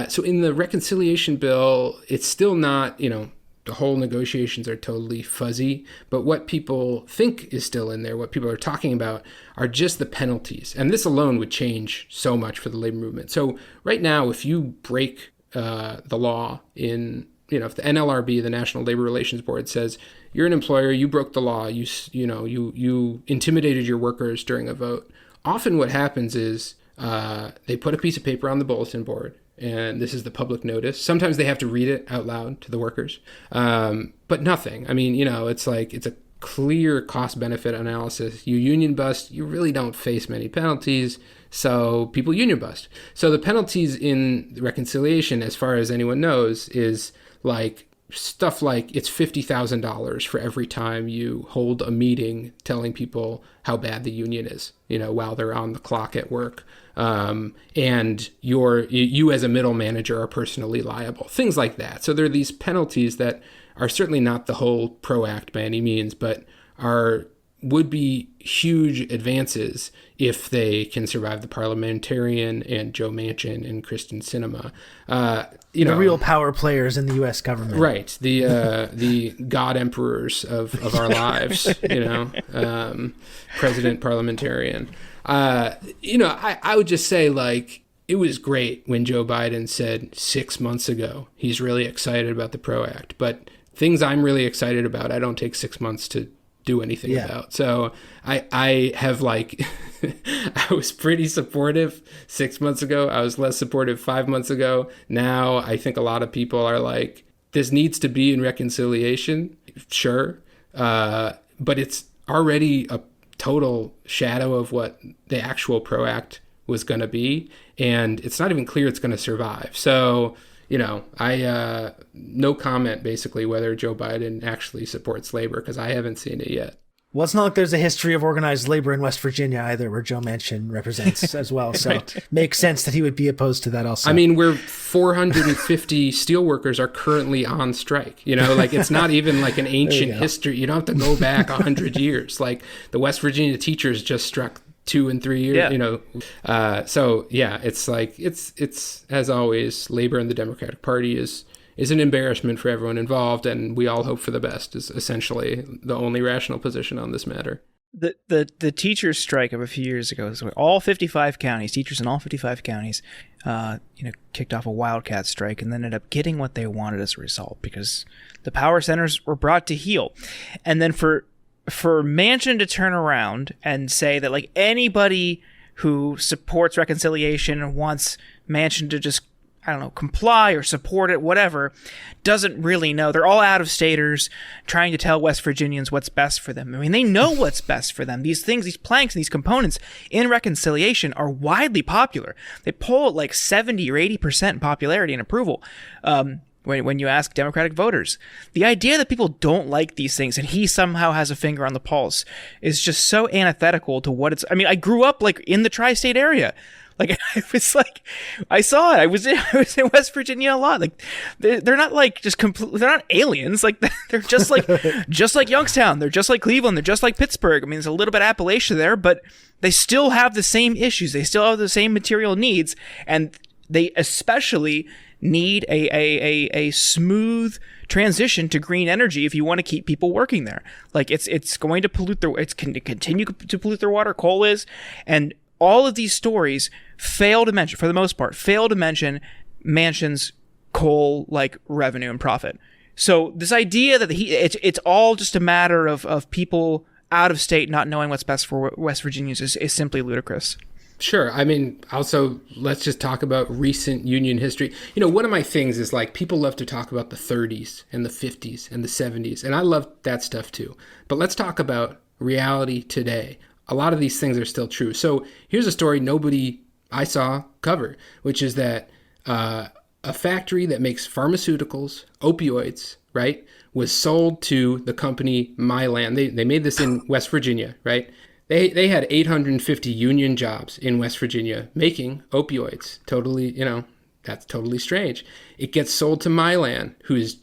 So in the reconciliation bill, it's still not, the whole negotiations are totally fuzzy, but what people think is still in there, what people are talking about, are just the penalties. And this alone would change so much for the labor movement. So right now, if you break the law if the NLRB, the National Labor Relations Board, says you're an employer, you broke the law, you intimidated your workers during a vote, often what happens is they put a piece of paper on the bulletin board, and this is the public notice. Sometimes they have to read it out loud to the workers, but nothing. It's a clear cost-benefit analysis. You union bust, you really don't face many penalties, so people union bust. So the penalties in the reconciliation, as far as anyone knows, is stuff like it's $50,000 for every time you hold a meeting telling people how bad the union is, while they're on the clock at work. And you as a middle manager are personally liable, things like that. So there are these penalties that are certainly not the whole PRO Act by any means, but would be huge advances if they can survive the parliamentarian and Joe Manchin and Kristen Sinema. The
real power players in the U.S. government. Right.
The God emperors of our lives, president, parliamentarian. I would just say, it was great when Joe Biden said 6 months ago he's really excited about the PRO Act. But things I'm really excited about, I don't take 6 months to do anything about. So I have I was pretty supportive 6 months ago. I was less supportive 5 months ago. Now I think a lot of people are this needs to be in reconciliation. Sure. But it's already a total shadow of what the actual PRO Act was going to be. And it's not even clear it's going to survive. So, no comment basically whether Joe Biden actually supports labor, because I haven't seen it yet.
Well, it's not like there's a history of organized labor in West Virginia either, where Joe Manchin represents as well. So
Right.
Makes sense that he would be opposed to that also.
Where 450 steelworkers are currently on strike. It's not even an ancient history. You don't have to go back 100 years. The West Virginia teachers just struck 2 and 3 years.
Yeah.
It's as always, labor in the Democratic Party is an embarrassment for everyone involved, and we all hope for the best is essentially the only rational position on this matter.
The teachers' strike of a few years ago, so all 55 counties, teachers in all 55 counties, kicked off a wildcat strike and then ended up getting what they wanted as a result because the power centers were brought to heel. And then for Manchin to turn around and say that like anybody who supports reconciliation and wants Manchin to just, I don't know, comply or support it, whatever, doesn't really know. They're all out-of-staters trying to tell West Virginians what's best for them. I mean, they know what's best for them. These things, these planks and these components in reconciliation are widely popular. They poll at like 70 or 80% popularity and approval when you ask Democratic voters. The idea that people don't like these things and he somehow has a finger on the pulse is just so antithetical to what it's... I mean, I grew up like in the tri-state area. Like, it's like, I saw it. I was in West Virginia a lot. Like, they're not like just they're not aliens. Like, they're just like Youngstown. They're just like Cleveland. They're just like Pittsburgh. I mean, there's a little bit of Appalachia there, but they still have the same issues. They still have the same material needs. And they especially need a smooth transition to green energy if you want to keep people working there. Like, it's going to pollute continue to pollute their water. Coal is. And all of these stories fail to mention, for the most part, Manchin's coal like revenue and profit. So this idea that it's all just a matter of people out of state not knowing what's best for West Virginians is simply ludicrous.
Sure. I mean, also, let's just talk about recent union history. You know, one of my things is like people love to talk about the 30s and the 50s and the 70s, and I love that stuff too. But let's talk about reality today. A lot of these things are still true. So here's a story nobody I saw cover, which is that a factory that makes pharmaceuticals, opioids, right, was sold to the company Mylan. They made this in West Virginia, right? They had 850 union jobs in West Virginia making opioids. Totally, that's totally strange. It gets sold to Mylan, who is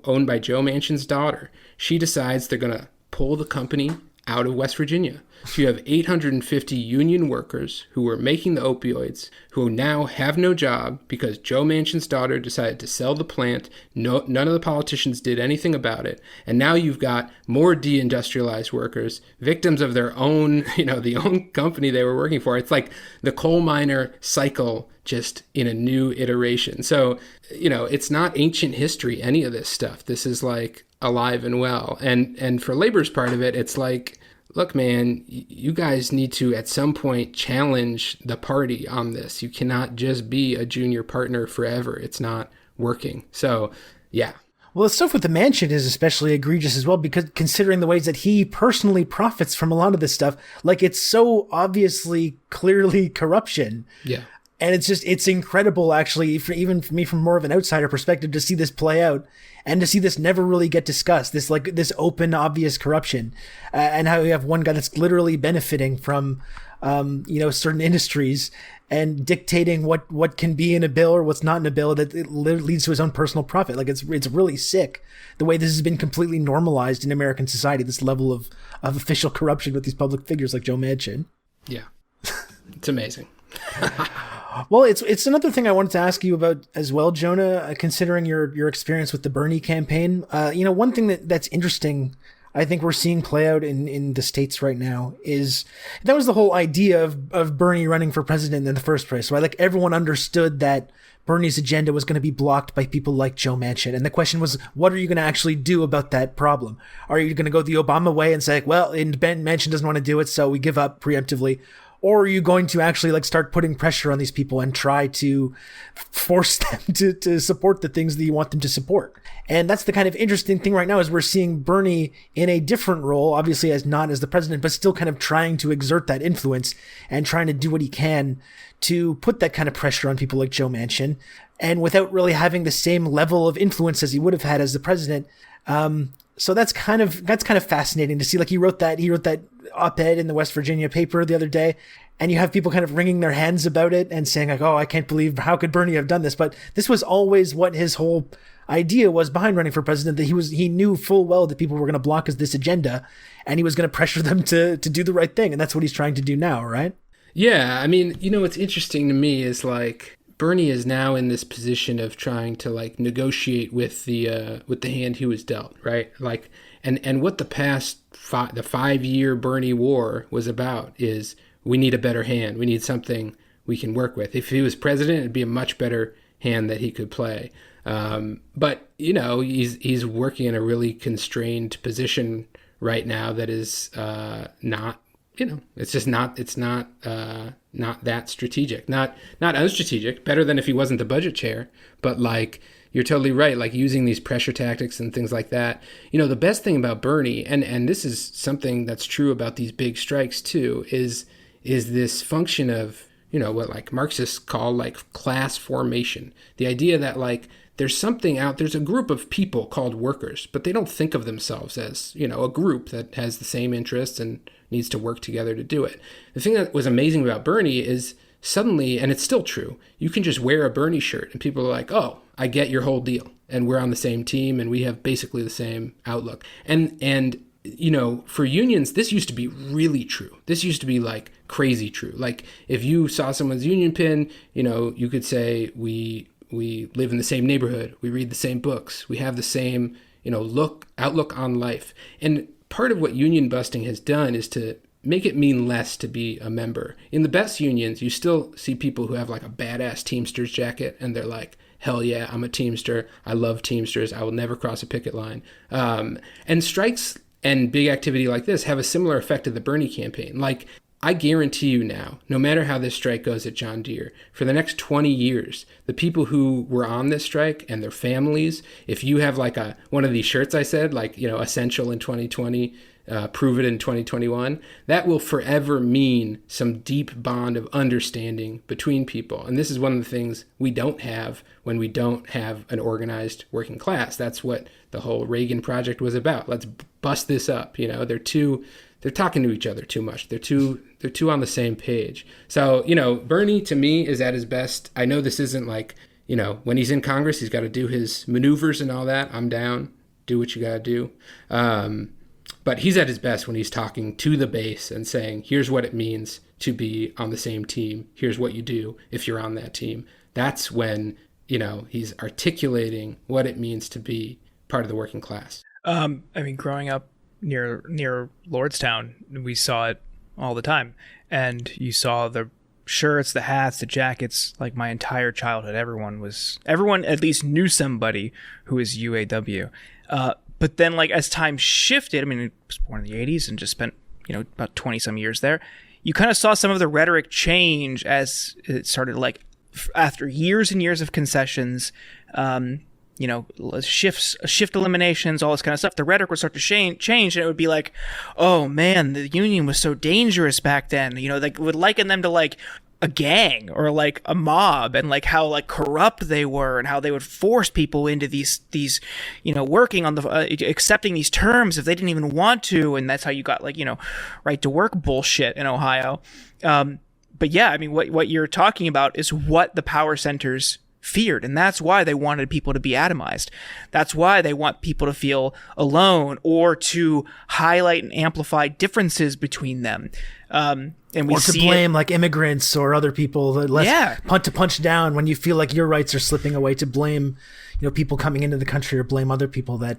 owned by Joe Manchin's daughter. She decides they're going to pull the company out of West Virginia. So you have 850 union workers who were making the opioids who now have no job because Joe Manchin's daughter decided to sell the plant. None of the politicians did anything about it. And now you've got more deindustrialized workers, victims of their own, the own company they were working for. It's like the coal miner cycle just in a new iteration. So, it's not ancient history, any of this stuff. This is like alive and well. And for labor's part of it, it's like, look, man, you guys need to at some point challenge the party on this. You cannot just be a junior partner forever. It's not working. So, yeah.
Well, the stuff with the Manchin is especially egregious as well, because considering the ways that he personally profits from a lot of this stuff, like it's so obviously, clearly corruption.
Yeah.
And it's incredible, actually, even for me from more of an outsider perspective, to see this play out and to see this never really get discussed. This open, obvious corruption, and how you have one guy that's literally benefiting from, certain industries and dictating what can be in a bill or what's not in a bill that it leads to his own personal profit. Like it's really sick the way this has been completely normalized in American society. This level of official corruption with these public figures like Joe Manchin.
Yeah, it's amazing.
Well, it's another thing I wanted to ask you about as well, Jonah, considering your experience with the Bernie campaign. One thing that's interesting, I think we're seeing play out in the States right now is that was the whole idea of Bernie running for president in the first place. So everyone understood that Bernie's agenda was going to be blocked by people like Joe Manchin. And the question was, what are you going to actually do about that problem? Are you going to go the Obama way and say, well, Manchin doesn't want to do it, so we give up preemptively? Or are you going to actually start putting pressure on these people and try to force them to support the things that you want them to support? And that's the kind of interesting thing right now is we're seeing Bernie in a different role, obviously not as the president, but still kind of trying to exert that influence and trying to do what he can to put that kind of pressure on people like Joe Manchin, and without really having the same level of influence as he would have had as the president. So that's kind of fascinating to see. Like he wrote that op-ed in the West Virginia paper the other day, and you have people kind of wringing their hands about it and saying like, oh, I can't believe, how could Bernie have done this? But this was always what his whole idea was behind running for president, that he knew full well that people were going to block this agenda, and he was going to pressure them to do the right thing. And that's what he's trying to do now, right?
Yeah. I mean, what's interesting to me is like Bernie is now in this position of trying to like negotiate with the hand he was dealt, right? Like, and what the past the 5-year Bernie war was about is we need a better hand. We need something we can work with. If he was president, it'd be a much better hand that he could play. But you know, he's working in a really constrained position right now that is not. You know, it's just not. It's not that strategic. Not unstrategic. Better than if he wasn't the budget chair. But like, you're totally right. Like using these pressure tactics and things like that. You know, the best thing about Bernie, and this is something that's true about these big strikes too, is this function of, you know, what like Marxists call like class formation. The idea that like there's a group of people called workers, but they don't think of themselves as, you know, a group that has the same interests and needs to work together to do it. The thing that was amazing about Bernie is suddenly, and it's still true, you can just wear a Bernie shirt and people are like, oh, I get your whole deal. And we're on the same team and we have basically the same outlook. And you know, for unions, this used to be really true. This used to be like crazy true. Like if you saw someone's union pin, you know, you could say we live in the same neighborhood, we read the same books, we have the same, you know, outlook on life. And part of what union busting has done is to make it mean less to be a member. In the best unions, you still see people who have like a badass Teamsters jacket and they're like, hell yeah, I'm a Teamster. I love Teamsters. I will never cross a picket line. And strikes and big activity like this have a similar effect to the Bernie campaign. Like, I guarantee you now, no matter how this strike goes at John Deere, for the next 20 years, the people who were on this strike and their families, if you have like one of these shirts I said, like, you know, essential in 2020, prove it in 2021, that will forever mean some deep bond of understanding between people. And this is one of the things we don't have when we don't have an organized working class. That's what the whole Reagan project was about. Let's bust this up. You know, they're talking to each other too much. They're too on the same page. So, you know, Bernie to me is at his best. I know this isn't like, you know, when he's in Congress, he's got to do his maneuvers and all that. I'm down. Do what you got to do. But he's at his best when he's talking to the base and saying, here's what it means to be on the same team. Here's what you do if you're on that team. That's when, you know, he's articulating what it means to be part of the working class.
I mean, growing up near Lordstown, we saw it all the time. And you saw the shirts, the hats, the jackets, like my entire childhood. Everyone at least knew somebody who was UAW. But then, like, as time shifted, I mean, I was born in the 80s and just spent, you know, about 20 some years there. You kind of saw some of the rhetoric change as it started, like, after years and years of concessions, you know, shift eliminations, all this kind of stuff. The rhetoric would start to change, and it would be like, oh man, the union was so dangerous back then. You know, they would liken them to like a gang or like a mob, and like how like corrupt they were and how they would force people into these you know, working on the accepting these terms if they didn't even want to, and that's how you got like, you know, right to work bullshit in Ohio. But yeah, I mean, what you're talking about is what the power centers feared, and that's why they wanted people to be atomized. That's why they want people to feel alone or to highlight and amplify differences between them. And we
or to blame like immigrants or other people that punch down when you feel like your rights are slipping away, to blame, you know, people coming into the country, or blame other people that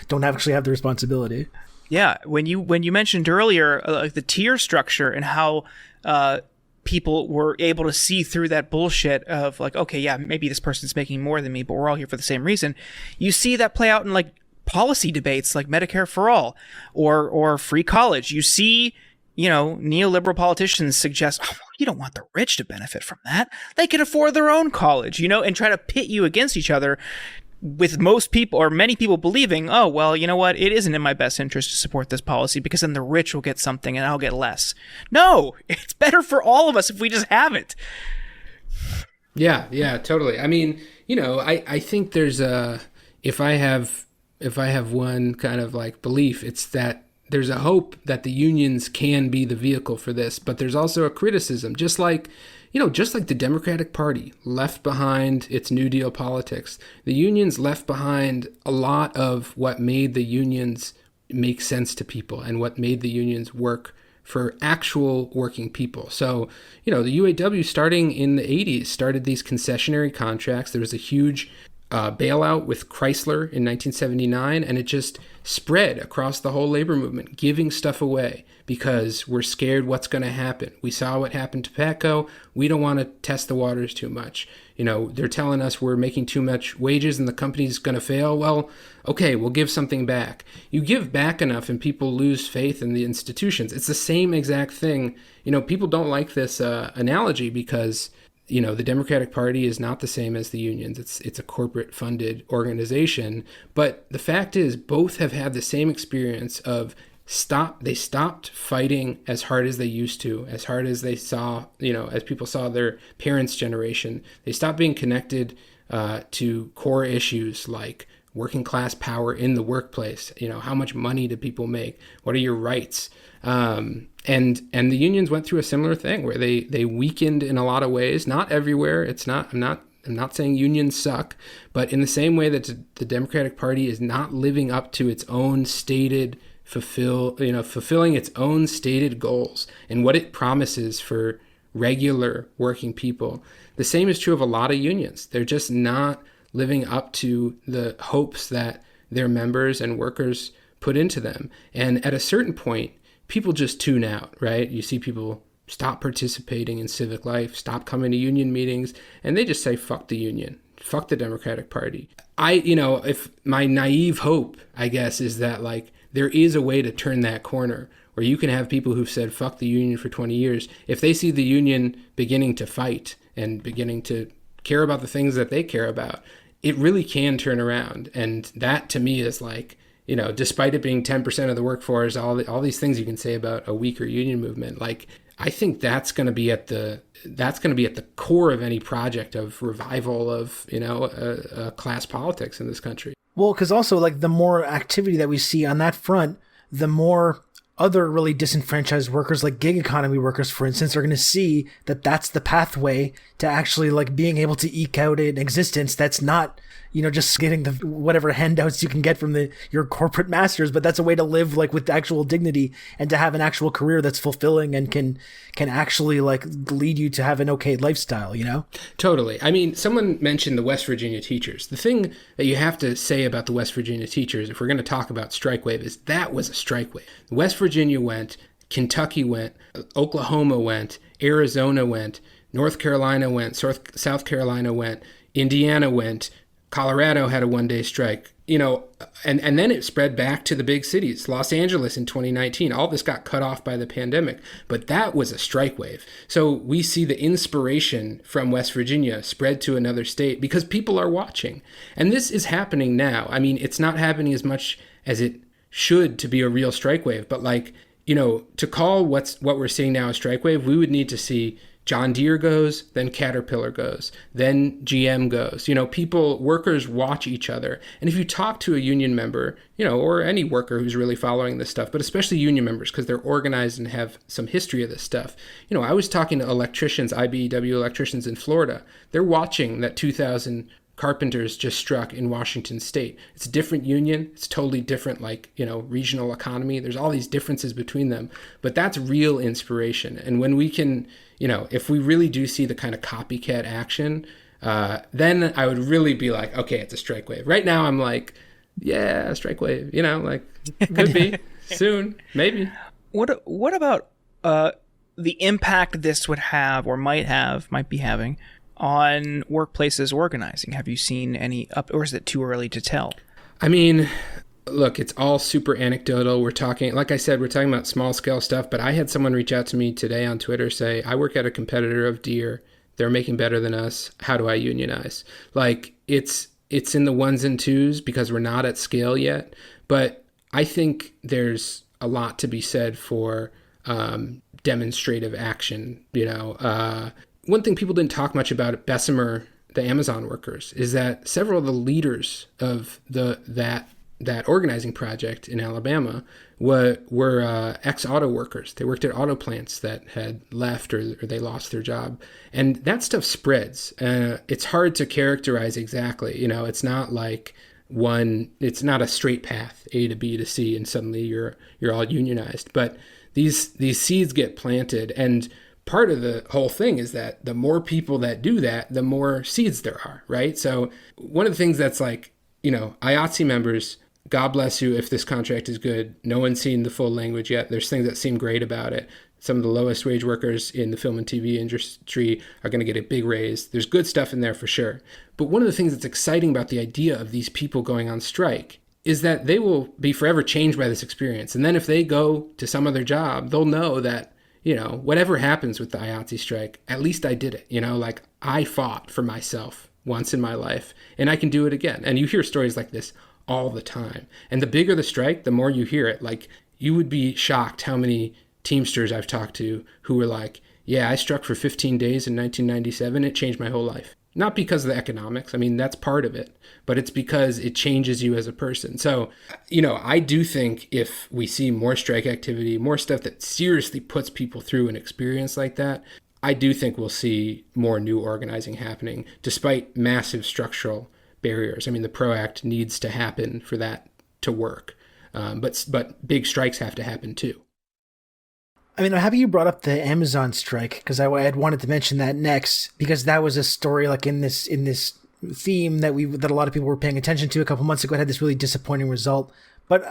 don't actually have the responsibility.
Yeah, when you mentioned earlier like the tier structure and how people were able to see through that bullshit of like, okay, yeah, maybe this person's making more than me, but we're all here for the same reason. You see that play out in like policy debates like Medicare for all or free college. You see, you know, neoliberal politicians suggest, oh, you don't want the rich to benefit from that. They can afford their own college, you know, and try to pit you against each other, with most people or many people believing, oh, well, you know what? It isn't in my best interest to support this policy because then the rich will get something and I'll get less. No, it's better for all of us if we just have it.
Yeah, totally. I mean, you know, I think there's if I have one kind of like belief, it's that there's a hope that the unions can be the vehicle for this, but there's also a criticism, just like the Democratic Party left behind its New Deal politics. The unions left behind a lot of what made the unions make sense to people and what made the unions work for actual working people. So, the UAW starting in the 80s started these concessionary contracts. There was a huge bailout with Chrysler in 1979, and it just spread across the whole labor movement, giving stuff away because we're scared what's going to happen. We saw what happened to Petco. We don't want to test the waters too much. They're telling us we're making too much wages and the company's going to fail. Well, okay, we'll give something back. You give back enough and people lose faith in the institutions. It's the same exact thing. People don't like this analogy because the Democratic Party is not the same as the unions. It's a corporate funded organization. But the fact is, both have had the same experience of they stopped fighting as hard as they used to, as hard as they saw, as people saw their parents' generation. They stopped being connected to core issues like working class power in the workplace. How much money do people make? What are your rights? And the unions went through a similar thing where they weakened in a lot of ways, not everywhere. I'm not saying unions suck, but in the same way that the Democratic Party is not living up to its own stated fulfilling its own stated goals and what it promises for regular working people. The same is true of a lot of unions. They're just not living up to the hopes that their members and workers put into them. And at a certain point, people just tune out, right? You see people stop participating in civic life, stop coming to union meetings, and they just say, fuck the union, fuck the Democratic Party. If my naive hope, I guess, is that there is a way to turn that corner where you can have people who've said, fuck the union for 20 years. If they see the union beginning to fight and beginning to care about the things that they care about, it really can turn around. And that to me is despite it being 10% of the workforce, all these things you can say about a weaker union movement, I think that's going to be at the core of any project of revival of class politics in this country.
Well, because also the more activity that we see on that front, the more other really disenfranchised workers, like gig economy workers, for instance, are going to see that that's the pathway to actually being able to eke out an existence that's not, just getting the whatever handouts you can get from your corporate masters, but that's a way to live with actual dignity and to have an actual career that's fulfilling and can actually lead you to have an okay lifestyle,
Totally. I mean, someone mentioned the West Virginia teachers. The thing that you have to say about the West Virginia teachers, if we're going to talk about Strikewave, is that was a Strikewave. West Virginia went, Kentucky went, Oklahoma went, Arizona went, North Carolina went, South Carolina went, Indiana went, Colorado had a one-day strike, and then it spread back to the big cities. Los Angeles in 2019, all this got cut off by the pandemic, but that was a strike wave. So we see the inspiration from West Virginia spread to another state because people are watching. And this is happening now. I mean, it's not happening as much as it should to be a real strike wave, but to call what we're seeing now a strike wave, we would need to see John Deere goes, then Caterpillar goes, then GM goes. Workers watch each other. And if you talk to a union member, or any worker who's really following this stuff, but especially union members because they're organized and have some history of this stuff. I was talking to electricians, IBEW electricians in Florida. They're watching that 2,000 carpenters just struck in Washington state. It's a different union. It's totally different, regional economy. There's all these differences between them, but that's real inspiration. And when we can, if we really do see the kind of copycat action, then I would really be okay, it's a strike wave. Right now I'm yeah, a strike wave, could be soon, maybe.
What about the impact this would have or might be having on workplaces organizing? Have you seen any or is it too early to tell?
I mean, look, it's all super anecdotal. We're talking about small scale stuff, but I had someone reach out to me today on Twitter say, I work at a competitor of Deere. They're making better than us. How do I unionize? It's in the ones and twos because we're not at scale yet. But I think there's a lot to be said for demonstrative action, One thing people didn't talk much about at Bessemer, the Amazon workers, is that several of the leaders of that organizing project in Alabama were ex-auto workers. They worked at auto plants that had left or they lost their job. And that stuff spreads. It's hard to characterize exactly. It's not it's not a straight path, A to B to C, and suddenly you're all unionized. But these seeds get planted, and part of the whole thing is that the more people that do that, the more seeds there are, right? So one of the things that's like, IATSE members, God bless you if this contract is good. No one's seen the full language yet. There's things that seem great about it. Some of the lowest wage workers in the film and TV industry are going to get a big raise. There's good stuff in there for sure. But one of the things that's exciting about the idea of these people going on strike is that they will be forever changed by this experience. And then if they go to some other job, they'll know that, whatever happens with the IATSE strike, at least I did it. Like I fought for myself once in my life and I can do it again. And you hear stories like this all the time. And the bigger the strike, the more you hear it. Like you would be shocked how many Teamsters I've talked to who were like, yeah, I struck for 15 days in 1997. It changed my whole life. Not because of the economics. I mean, that's part of it, but it's because it changes you as a person. So, I do think if we see more strike activity, more stuff that seriously puts people through an experience like that, I do think we'll see more new organizing happening despite massive structural barriers. I mean, the PRO Act needs to happen for that to work. But big strikes have to happen too.
I mean, I'm happy you brought up the Amazon strike because I had wanted to mention that next because that was a story like in this theme that a lot of people were paying attention to a couple months ago. It had this really disappointing result. But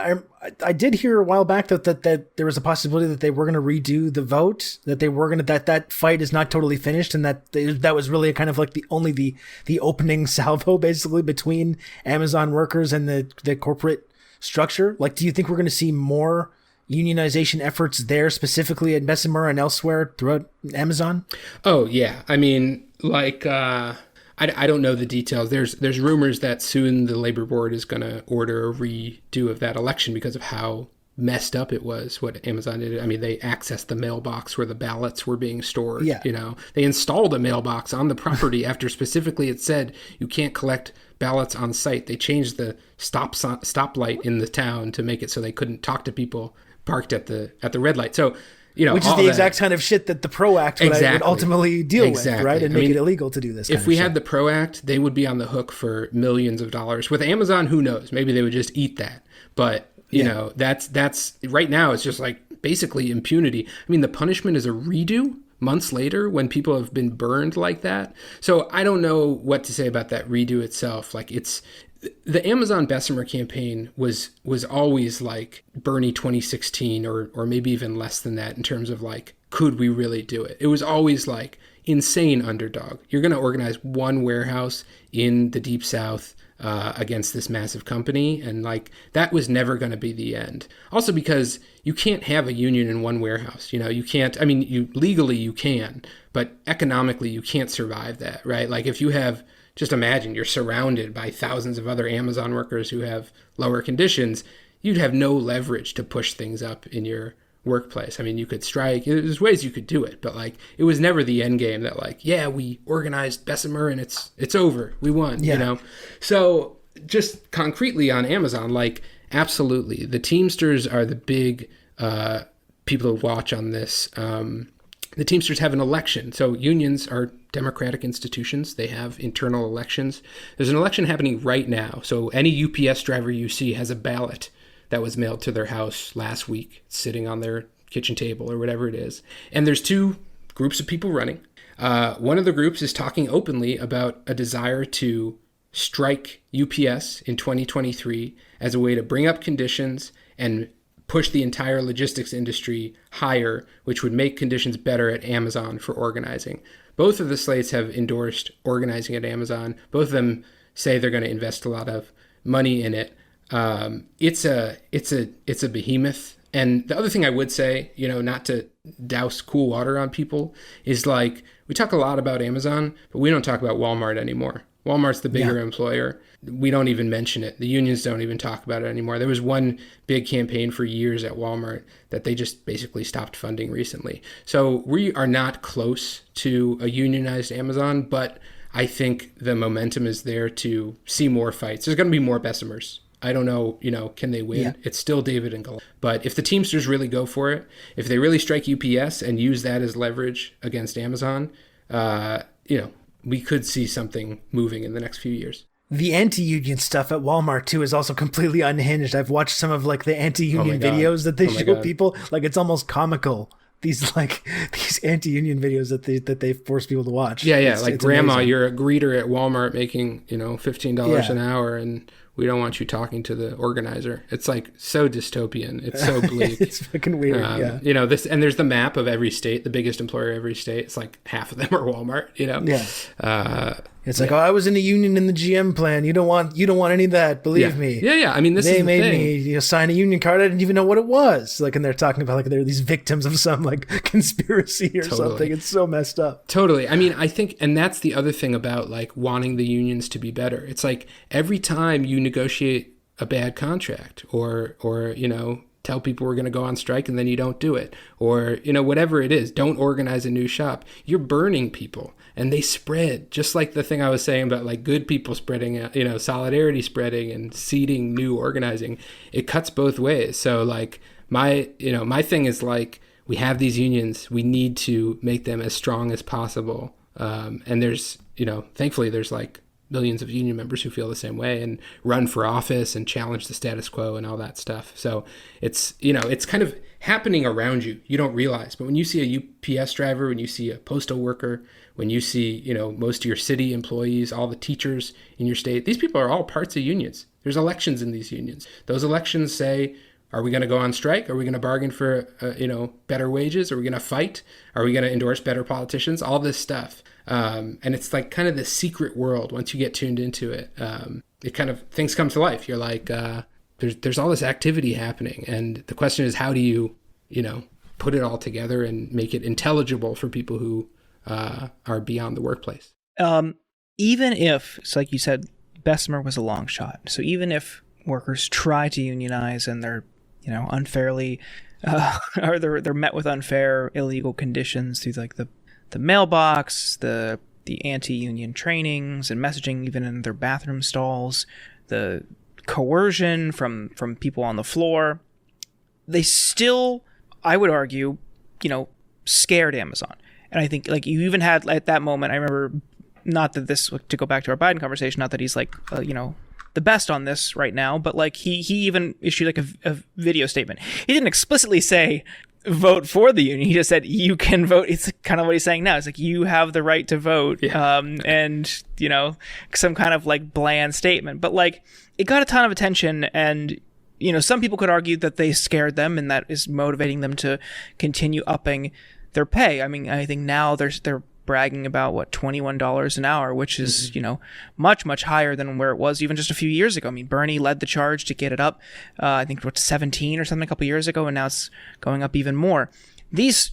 I did hear a while back that there was a possibility that they were going to redo the vote, that they were going to that fight is not totally finished, and that was really kind of like the opening salvo basically between Amazon workers and the corporate structure. Like, do you think we're going to see more unionization efforts there, specifically at Bessemer and elsewhere throughout Amazon?
Oh yeah, I mean, like I don't know the details. There's rumors that soon the labor board is going to order a redo of that election because of how messed up it was what Amazon did. I mean, they accessed the mailbox where the ballots were being stored.
Yeah.
They installed a mailbox on the property after specifically it said you can't collect ballots on site. They changed the stoplight in the town to make it so they couldn't talk to people parked at the red light. So,
which is the exact kind of shit that the PRO Act would ultimately deal with, right? And make it illegal to do this.
If we had the PRO Act, they would be on the hook for millions of dollars. With Amazon, who knows? Maybe they would just eat that. But that's right now. It's just like basically impunity. I mean, the punishment is a redo months later when people have been burned like that. So I don't know what to say about that redo itself. Like the Amazon Bessemer campaign was always like Bernie 2016 or maybe even less than that in terms of like, could we really do it? It was always like insane underdog. You're going to organize one warehouse in the Deep South against this massive company. And like, that was never going to be the end. Also because you can't have a union in one warehouse. You can't, I mean, legally you can, but economically you can't survive that, right? Like if you have, just imagine you're surrounded by thousands of other Amazon workers who have lower conditions. You'd have no leverage to push things up in your workplace. I mean, you could strike. There's ways you could do it, but like it was never the end game that like, yeah, we organized Bessemer and it's over. We won, So just concretely on Amazon, like absolutely. The Teamsters are the big people to watch on this. The Teamsters have an election. So unions are democratic institutions. They have internal elections. There's an election happening right now. So any UPS driver you see has a ballot that was mailed to their house last week, sitting on their kitchen table or whatever it is. And there's two groups of people running. One of the groups is talking openly about a desire to strike UPS in 2023 as a way to bring up conditions and push the entire logistics industry higher, which would make conditions better at Amazon for organizing. Both of the slates have endorsed organizing at Amazon. Both of them say they're going to invest a lot of money in it. It's a behemoth. And the other thing I would say, not to douse cool water on people, is like we talk a lot about Amazon, but we don't talk about Walmart anymore. Walmart's the bigger employer. We don't even mention it. The unions don't even talk about it anymore. There was one big campaign for years at Walmart that they just basically stopped funding recently. So we are not close to a unionized Amazon, but I think the momentum is there to see more fights. There's going to be more Bessemers. I don't know, can they win? Yeah. It's still David and Goliath. But if the Teamsters really go for it, if they really strike UPS and use that as leverage against Amazon, we could see something moving in the next few years.
The anti-union stuff at Walmart too is also completely unhinged. I've watched some of like the anti-union
God.
videos that they
Oh my
show
God.
people. Like it's almost comical. These anti-union videos that they force people to watch.
Yeah,
It's
grandma,
amazing.
you're a greeter at Walmart making, $15
Yeah.
an hour, and we don't want you talking to the organizer. It's like so dystopian. It's so bleak.
It's fucking weird. Yeah.
This, and there's the map of every state, the biggest employer of every state. It's like half of them are Walmart,
Yeah. It's like, oh, I was in a union in the GM plan. You don't want any of that. Believe me.
Yeah. I mean, this
They
is the
made
thing.
me sign a union card. I didn't even know what it was. Like, and they're talking about like they're these victims of some like conspiracy or something. It's so messed up.
Totally. I mean, I think, and that's the other thing about like wanting the unions to be better. It's like every time you negotiate a bad contract or tell people we're going to go on strike and then you don't do it, or whatever it is, don't organize a new shop, you're burning people and they spread, just like the thing I was saying about like good people spreading, solidarity spreading and seeding new organizing. It cuts both ways. So like my thing is like, we have these unions, we need to make them as strong as possible. And there's, thankfully there's like millions of union members who feel the same way and run for office and challenge the status quo and all that stuff. So it's, it's kind of happening around you. You don't realize, but when you see a UPS driver, when you see a postal worker, when you see, most of your city employees, all the teachers in your state, these people are all parts of unions. There's elections in these unions. Those elections say, are we going to go on strike? Are we going to bargain for, better wages? Are we going to fight? Are we going to endorse better politicians? All this stuff. And it's like kind of the secret world. Once you get tuned into it, it kind of, things come to life. You're like, there's all this activity happening. And the question is, how do you, put it all together and make it intelligible for people who are beyond the workplace?
Even if, it's like you said, Bessemer was a long shot. So even if workers try to unionize and they're, unfairly, or they're met with unfair, illegal conditions through like the mailbox, the anti-union trainings and messaging, even in their bathroom stalls, the coercion from people on the floor, they still, I would argue, scared Amazon. And I think like you even had at that moment, I remember, not that this, to go back to our Biden conversation, not that he's like, the best on this right now, but like he even issued like a video statement. He didn't explicitly say vote for the union. He just said you can vote. It's kind of what he's saying now. It's like you have the right to vote, and some kind of like bland statement. But like it got a ton of attention, and some people could argue that they scared them, and that is motivating them to continue upping their pay. I mean, I think now they're bragging about $21 an hour, which is much, much higher than where it was even just a few years ago. I mean, Bernie led the charge to get it up, I think 17 or something a couple years ago, and now it's going up even more. These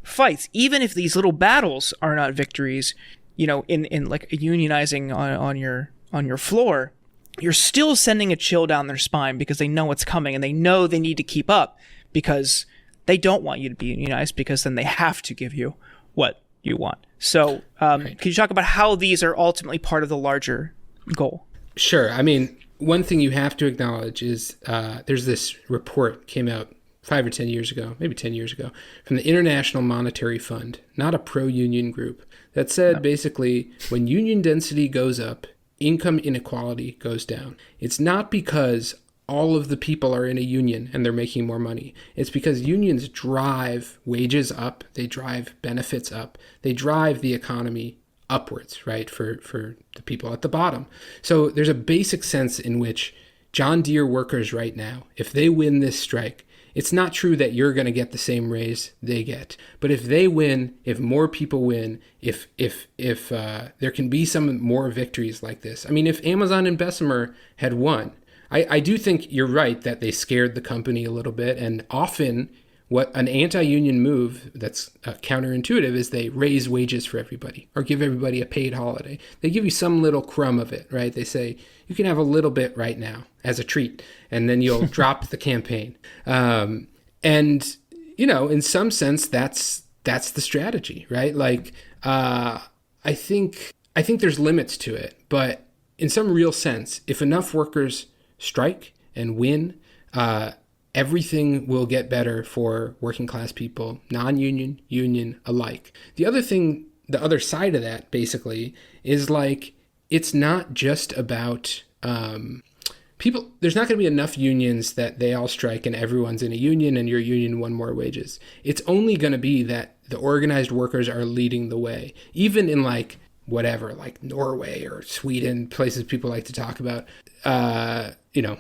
fights, even if these little battles are not victories, in like unionizing on your floor, you're still sending a chill down their spine because they know what's coming and they know they need to keep up because they don't want you to be unionized, because then they have to give you what you want. So
Right.
Can you talk about how these are ultimately part of the larger goal?
Sure. I mean, one thing you have to acknowledge is there's this report came out 5 or 10 years ago, maybe 10 years ago, from the International Monetary Fund, not a pro-union group, that said basically when union density goes up, income inequality goes down. It's not because all of the people are in a union and they're making more money. It's because unions drive wages up, they drive benefits up, they drive the economy upwards, right, for the people at the bottom. So there's a basic sense in which John Deere workers right now, if they win this strike, it's not true that you're going to get the same raise they get. But if they win, if more people win, if there can be some more victories like this. I mean, if Amazon and Bessemer had won, I do think you're right that they scared the company a little bit. And often what an anti-union move that's counterintuitive is they raise wages for everybody or give everybody a paid holiday. They give you some little crumb of it, right? They say, you can have a little bit right now as a treat, and then you'll drop the campaign. And, in some sense, that's the strategy, right? Like, I think there's limits to it, but in some real sense, if enough workers strike and win, everything will get better for working class people, non-union, union alike. The other thing, the other side of that basically is like, it's not just about people. There's not going to be enough unions that they all strike and everyone's in a union and your union won more wages. It's only going to be that the organized workers are leading the way, even in like whatever, like Norway or Sweden, places people like to talk about.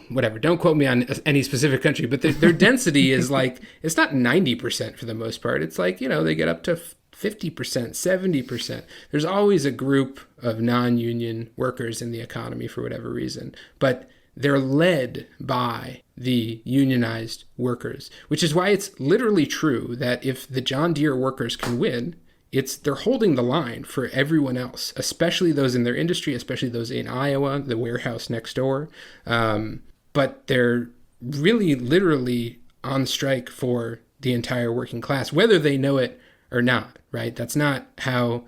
Whatever. Don't quote me on any specific country, but their density is like, it's not 90% for the most part. It's like, they get up to 50%, 70%. There's always a group of non-union workers in the economy for whatever reason, but they're led by the unionized workers, which is why it's literally true that if the John Deere workers can win, they're holding the line for everyone else, especially those in their industry, especially those in Iowa, the warehouse next door. But they're really literally on strike for the entire working class, whether they know it or not, right? That's not how,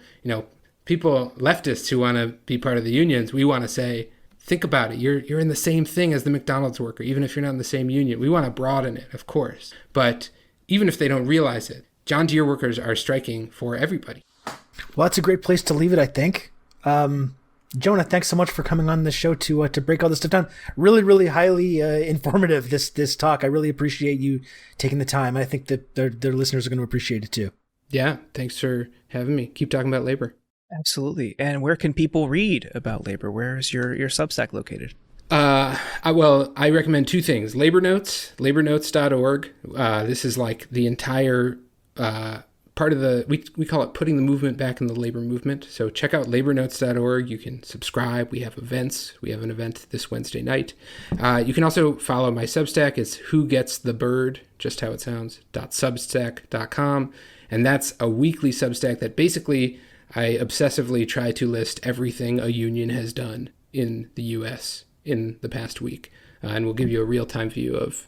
people, leftists who want to be part of the unions, we want to say, think about it. You're in the same thing as the McDonald's worker, even if you're not in the same union. We want to broaden it, of course. But even if they don't realize it, John Deere workers are striking for everybody.
Well, that's a great place to leave it, I think. Jonah, thanks so much for coming on the show to break all this stuff down. Really, really highly informative, this talk. I really appreciate you taking the time. I think that their listeners are going to appreciate it too.
Yeah, thanks for having me. Keep talking about labor.
Absolutely. And where can people read about labor? Where is your Substack located?
I recommend two things. Labor Notes, labornotes.org. This is like the entire part of we call it putting the movement back in the labor movement. So check out labornotes.org. You can subscribe. We have events. We have an event this Wednesday night. You can also follow my Substack. It's Who Gets the Bird, just how it sounds, .substack.com. And that's a weekly Substack that basically I obsessively try to list everything a union has done in the U.S. in the past week. And we'll give you a real-time view of,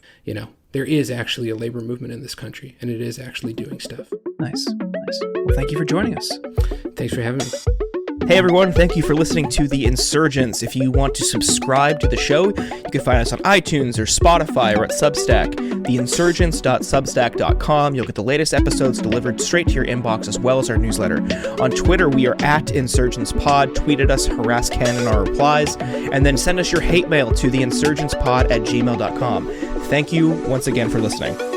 there is actually a labor movement in this country, and it is actually doing stuff.
Nice. Well, thank you for joining us.
Thanks for having me.
Hey everyone, thank you for listening to The Insurgents. If you want to subscribe to the show, you can find us on iTunes or Spotify or at Substack, theinsurgents.substack.com. You'll get the latest episodes delivered straight to your inbox as well as our newsletter. On Twitter, we are at InsurgentsPod. Tweet at us, harass Ken in our replies, and then send us your hate mail to theinsurgentspod@gmail.com. Thank you once again for listening.